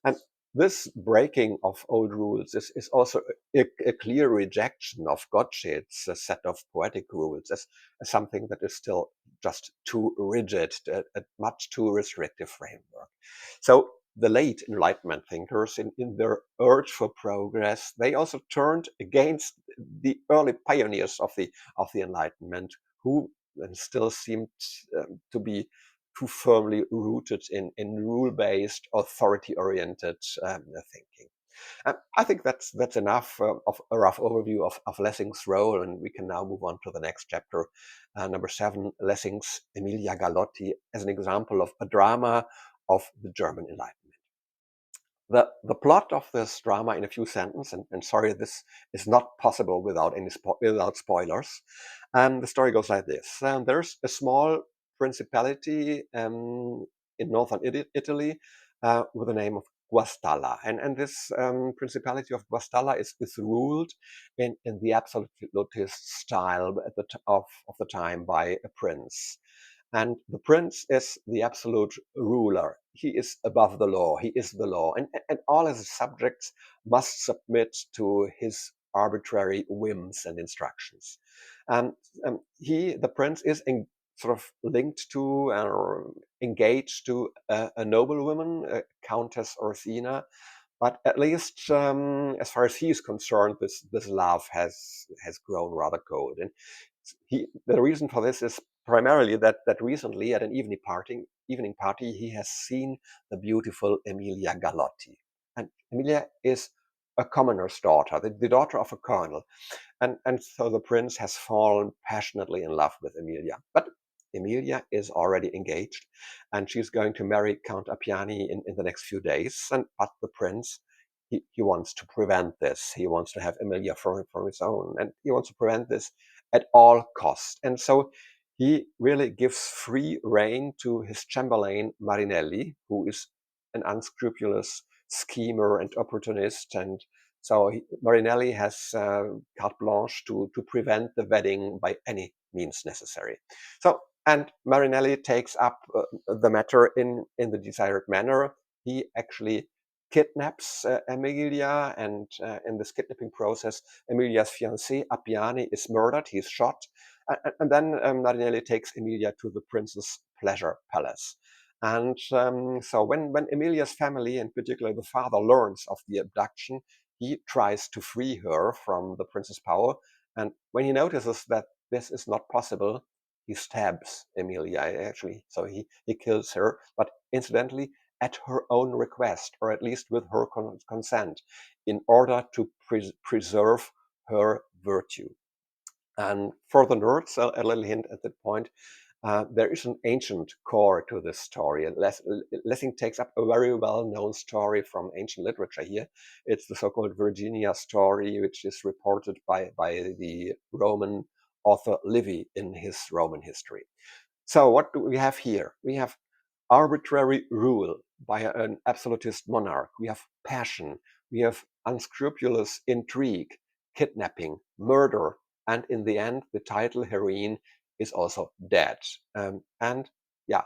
And this breaking of old rules is also a clear rejection of Gottsched's set of poetic rules as something that is still just too rigid, a much too restrictive framework. So the late Enlightenment thinkers, in their urge for progress, they also turned against the early pioneers of the Enlightenment, who still seemed to be too firmly rooted in rule-based, authority-oriented thinking. I think that's enough of a rough overview of Lessing's role, and we can now move on to the next chapter, number 7, Lessing's Emilia Galotti, as an example of a drama of the German Enlightenment. The plot of this drama in a few sentences, and sorry, this is not possible without without spoilers. The story goes like this: there's a small principality in northern Italy with the name of Guastalla, and this principality of Guastalla is ruled in the absolutist style of the time by a prince. And the prince is the absolute ruler. He is above the law. He is the law. And all his subjects must submit to his arbitrary whims and instructions. And the prince, is sort of linked to or engaged to a noblewoman, Countess Orsina. But at least as far as he is concerned, this love has grown rather cold. And the reason for this is primarily that recently at an evening party, he has seen the beautiful Emilia Galotti. And Emilia is a commoner's daughter, the daughter of a colonel. And so the prince has fallen passionately in love with Emilia. But Emilia is already engaged, and she's going to marry Count Appiani in the next few days. But the prince, he wants to prevent this. He wants to have Emilia from his own, and he wants to prevent this at all costs. And so he really gives free rein to his chamberlain Marinelli, who is an unscrupulous schemer and opportunist. And so Marinelli has carte blanche to prevent the wedding by any means necessary. So, and Marinelli takes up the matter in the desired manner. He actually kidnaps Emilia, and in this kidnapping process, Emilia's fiancé Appiani is murdered. He's shot, and then Marinelli takes Emilia to the prince's pleasure palace. And so when Emilia's family, in particular the father, learns of the abduction, he tries to free her from the prince's power. And when he notices that this is not possible, he stabs Emilia, actually. So he kills her, but incidentally, at her own request, or at least with her consent, in order to preserve her virtue. And for the nerds, a little hint at that point, there is an ancient core to this story. Lessing takes up a very well-known story from ancient literature here. It's the so-called Virginia story, which is reported by the Roman author Livy in his Roman history. So what do we have here? We have arbitrary rule by an absolutist monarch. We have passion. We have unscrupulous intrigue, kidnapping, murder, and in the end, the title heroine is also dead. And yeah,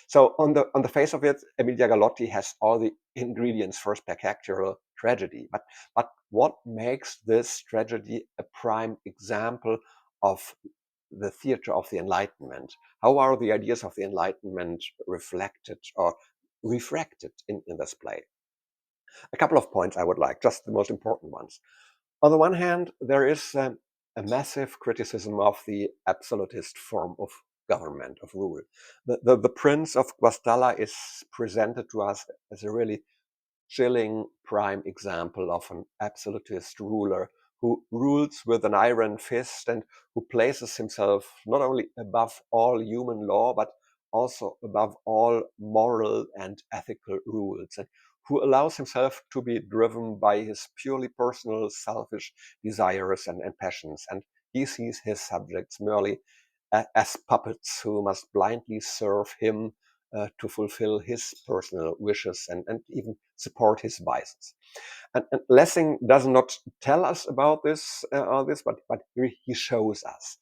so on the face of it, Emilia Galotti has all the ingredients for spectacular tragedy. But what makes this tragedy a prime example of the theater of the Enlightenment? How are the ideas of the Enlightenment reflected or refracted in this play? A couple of points I would like, just the most important ones. On the one hand, there is a massive criticism of the absolutist form of government, of rule. The Prince of Guastalla is presented to us as a really chilling prime example of an absolutist ruler who rules with an iron fist and who places himself not only above all human law, but also above all moral and ethical rules, and who allows himself to be driven by his purely personal, selfish desires and passions. And he sees his subjects merely as puppets who must blindly serve him to fulfill his personal wishes and even support his vices. And Lessing does not tell us about this, but he shows us.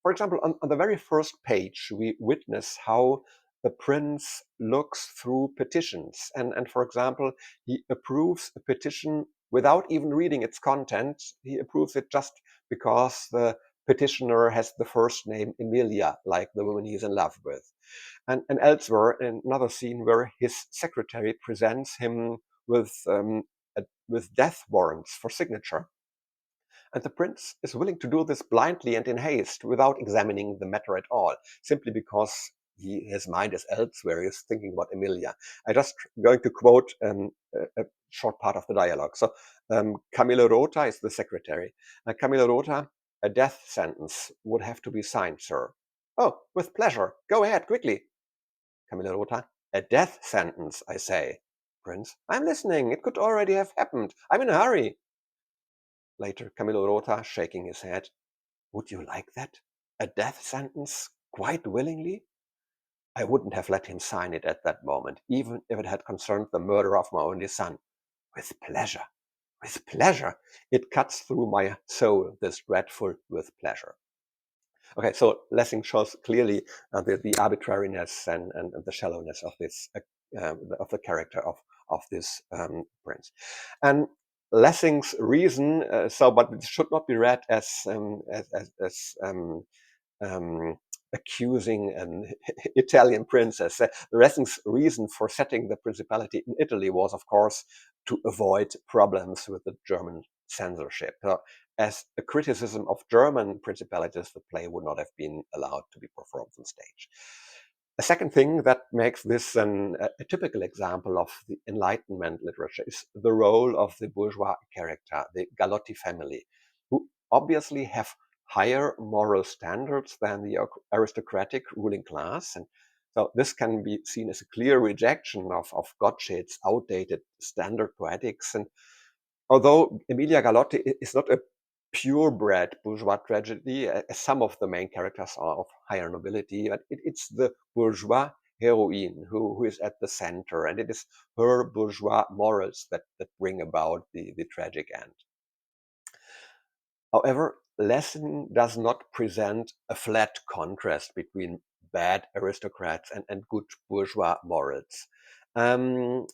For example, on the very first page, we witness how the prince looks through petitions. And for example, he approves a petition without even reading its content. He approves it just because the petitioner has the first name Emilia, like the woman he's in love with. And elsewhere, in another scene where his secretary presents him with death warrants for signature. And the prince is willing to do this blindly and in haste without examining the matter at all, simply because his mind is elsewhere. He's thinking about Emilia. I'm just going to quote a short part of the dialogue. So Camillo Rota is the secretary. Camillo Rota, a death sentence would have to be signed, sir. Oh, with pleasure. Go ahead, quickly. Camillo Rota, a death sentence, I say. Prince, I'm listening. It could already have happened. I'm in a hurry. Later, Camillo Rota, shaking his head. Would you like that? A death sentence? Quite willingly? I wouldn't have let him sign it at that moment, even if it had concerned the murder of my only son. With pleasure. With pleasure. It cuts through my soul, this dreadful with pleasure. Okay, so Lessing shows clearly the arbitrariness and the shallowness of this of the character of this prince. And Lessing's reason, but it should not be read as accusing an Italian princess. Lessing's reason for setting the principality in Italy was, of course, to avoid problems with the German censorship. As a criticism of German principalities, the play would not have been allowed to be performed on stage. A second thing that makes this a typical example of the Enlightenment literature is the role of the bourgeois character, the Galotti family, who obviously have higher moral standards than the aristocratic ruling class. And so this can be seen as a clear rejection of Gottsched's outdated standard poetics. And although Emilia Galotti is not a purebred bourgeois tragedy, as some of the main characters are of higher nobility, but it's the bourgeois heroine who is at the center, and it is her bourgeois morals that bring about the tragic end. However, Lessing does not present a flat contrast between bad aristocrats and good bourgeois morals. Um,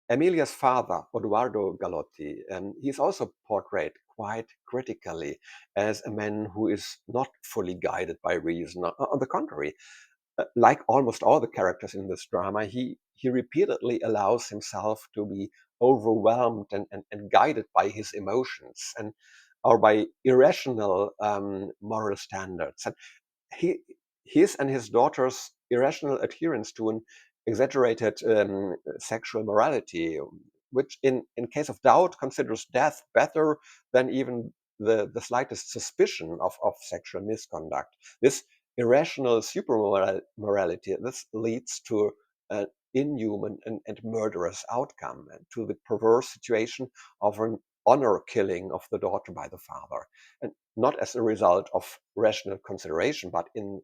Emilia's father, Odoardo Galotti, he's also portrayed quite critically as a man who is not fully guided by reason. On the contrary, like almost all the characters in this drama, he repeatedly allows himself to be overwhelmed and guided by his emotions and or by irrational moral standards. And he, his and his daughter's irrational adherence to an exaggerated sexual morality, which in case of doubt considers death better than even the slightest suspicion of sexual misconduct. This irrational morality, this leads to an inhuman and murderous outcome, and to the perverse situation of an honor killing of the daughter by the father. And not as a result of rational consideration, but in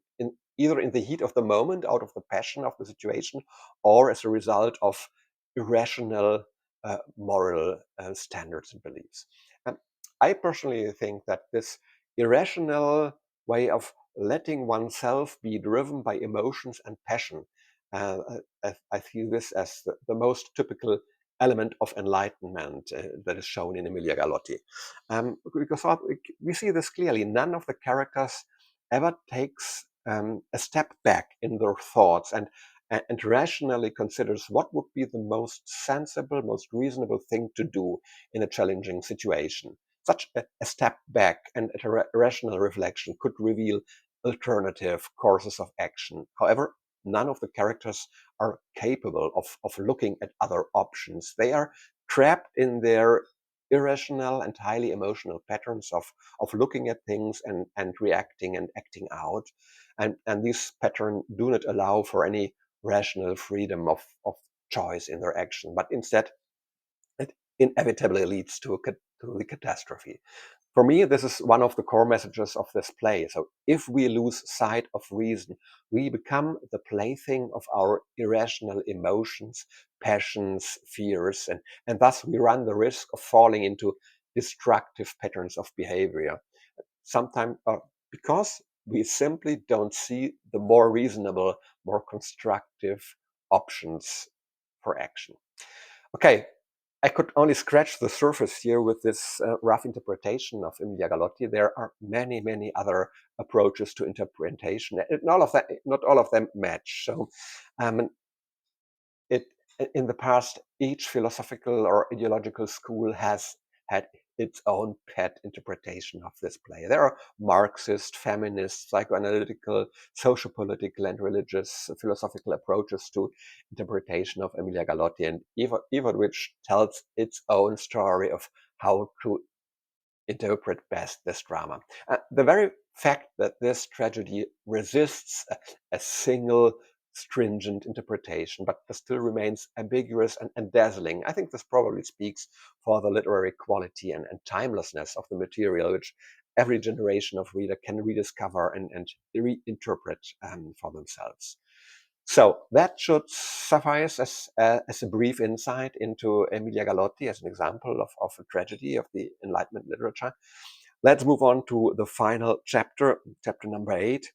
either in the heat of the moment, out of the passion of the situation, or as a result of irrational moral standards and beliefs. And I personally think that this irrational way of letting oneself be driven by emotions and passion, uh, I feel this as the most typical element of enlightenment that is shown in Emilia Galotti. Because we see this clearly. None of the characters ever takes a step back in their thoughts and rationally considers what would be the most sensible, most reasonable thing to do in a challenging situation. Such a step back and a rational reflection could reveal alternative courses of action. However, none of the characters are capable of looking at other options. They are trapped in their irrational and highly emotional patterns of looking at things and reacting and acting out. And these patterns do not allow for any rational freedom of choice in their action, but instead it inevitably leads to the catastrophe. For me, this is one of the core messages of this play. So if we lose sight of reason, we become the plaything of our irrational emotions, passions, fears, and thus we run the risk of falling into destructive patterns of behavior. Sometimes because we simply don't see the more reasonable, more constructive options for action. Okay, I could only scratch the surface here with this rough interpretation of Emilia Galotti. There are many, many other approaches to interpretation, and not all of them match. So, um, it in the past, each philosophical or ideological school has had its own pet interpretation of this play. There are Marxist, feminist, psychoanalytical, sociopolitical, and religious philosophical approaches to interpretation of Emilia Galotti, and either which tells its own story of how to interpret best this drama. The very fact that this tragedy resists a single stringent interpretation, but still remains ambiguous and dazzling, I think this probably speaks for the literary quality and timelessness of the material, which every generation of reader can rediscover and reinterpret for themselves. So that should suffice as a brief insight into Emilia Galotti as an example of a tragedy of the Enlightenment literature. Let's move on to the final chapter, chapter number 8.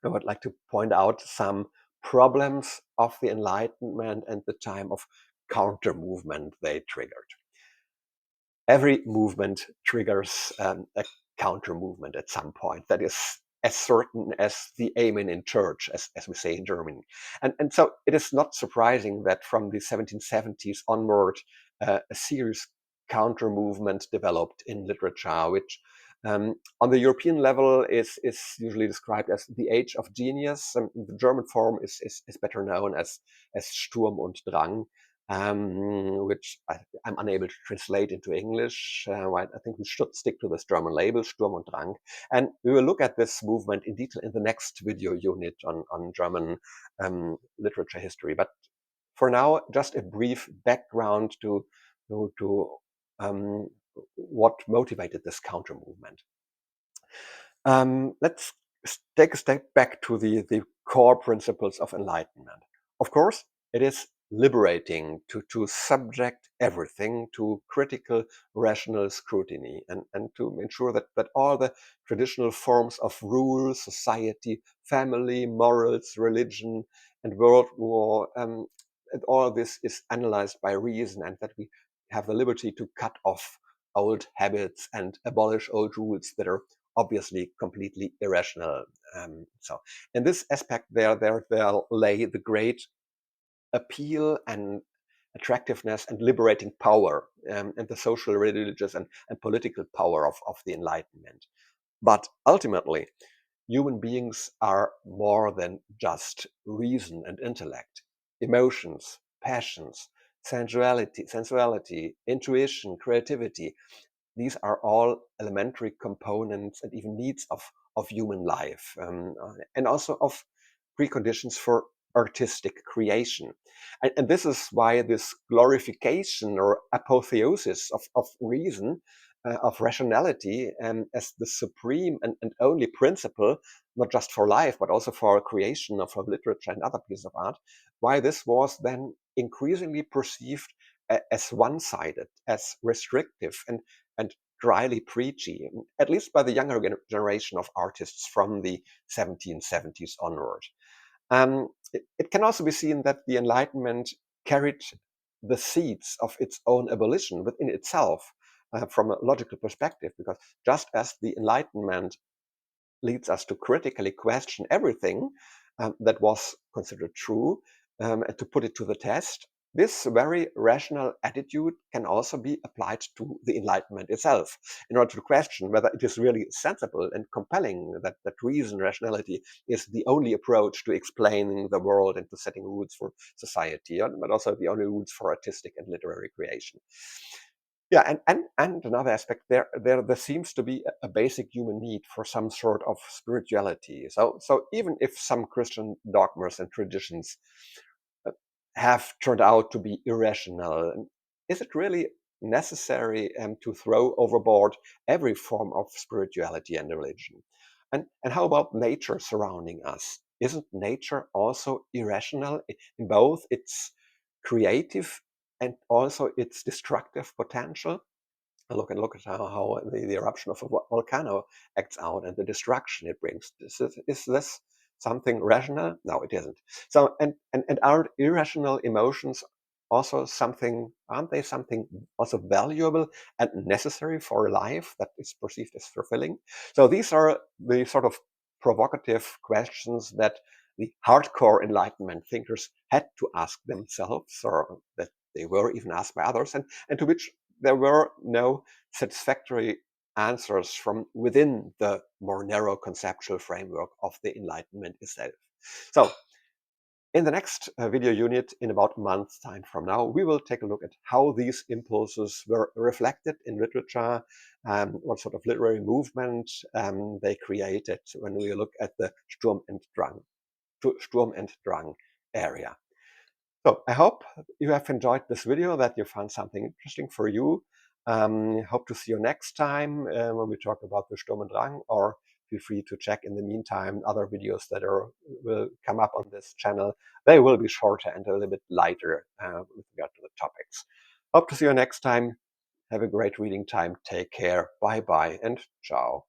I would like to point out some problems of the Enlightenment and the time of counter movement they triggered. Every movement triggers a counter movement at some point. That is as certain as the amen in church, as we say in Germany. And so it is not surprising that from the 1770s onward, a serious counter movement developed in literature, which on the European level is usually described as the age of genius. The German form is better known as Sturm und Drang, which I'm unable to translate into English. Right? I think we should stick to this German label, Sturm und Drang. And we will look at this movement in detail in the next video unit on German literature history. But for now, just a brief background to what motivated this counter movement. Let's take a step back to the core principles of Enlightenment. Of course, it is liberating to subject everything to critical, rational scrutiny and to ensure that all the traditional forms of rule, society, family, morals, religion, and world war, and all this is analyzed by reason, and that we have the liberty to cut off old habits and abolish old rules that are obviously completely irrational. So in this aspect, there lay the great appeal and attractiveness and liberating power, and the social, religious, and political power of the Enlightenment. But ultimately, human beings are more than just reason and intellect. Emotions, passions, sensuality, intuition, creativity, these are all elementary components and even needs of human life, and also of preconditions for artistic creation. And this is why this glorification or apotheosis of reason, of rationality, as the supreme and only principle, not just for life, but also for creation of literature and other pieces of art, why this was then increasingly perceived as one-sided, as restrictive, and dryly preachy, at least by the younger generation of artists from the 1770s onward. It can also be seen that the Enlightenment carried the seeds of its own abolition within itself, from a logical perspective, because just as the Enlightenment leads us to critically question everything that was considered true, and to put it to the test, this very rational attitude can also be applied to the Enlightenment itself, in order to question whether it is really sensible and compelling that reason, rationality, is the only approach to explaining the world and to setting rules for society, but also the only rules for artistic and literary creation. Yeah, and another aspect, there seems to be a basic human need for some sort of spirituality. So even if some Christian dogmas and traditions have turned out to be irrational, is it really necessary to throw overboard every form of spirituality and religion? And how about nature surrounding us? Isn't nature also irrational in both its creative and also its destructive potential? Look at how the eruption of a volcano acts out and the destruction it brings. Is this something rational? No, it isn't. So and aren't irrational emotions also something? Aren't they something also valuable and necessary for life that is perceived as fulfilling? So these are the sort of provocative questions that the hardcore Enlightenment thinkers had to ask themselves, or that they were even asked by others, and to which there were no satisfactory answers from within the more narrow conceptual framework of the Enlightenment itself. So, in the next video unit, in about a month's time from now, we will take a look at how these impulses were reflected in literature, what sort of literary movement they created when we look at the Sturm and Drang area. So I hope you have enjoyed this video, that you found something interesting for you. Hope to see you next time when we talk about the Sturm und Drang, or feel free to check in the meantime other videos that will come up on this channel. They will be shorter and a little bit lighter with regard to the topics. Hope to see you next time. Have a great reading time. Take care. Bye bye and ciao.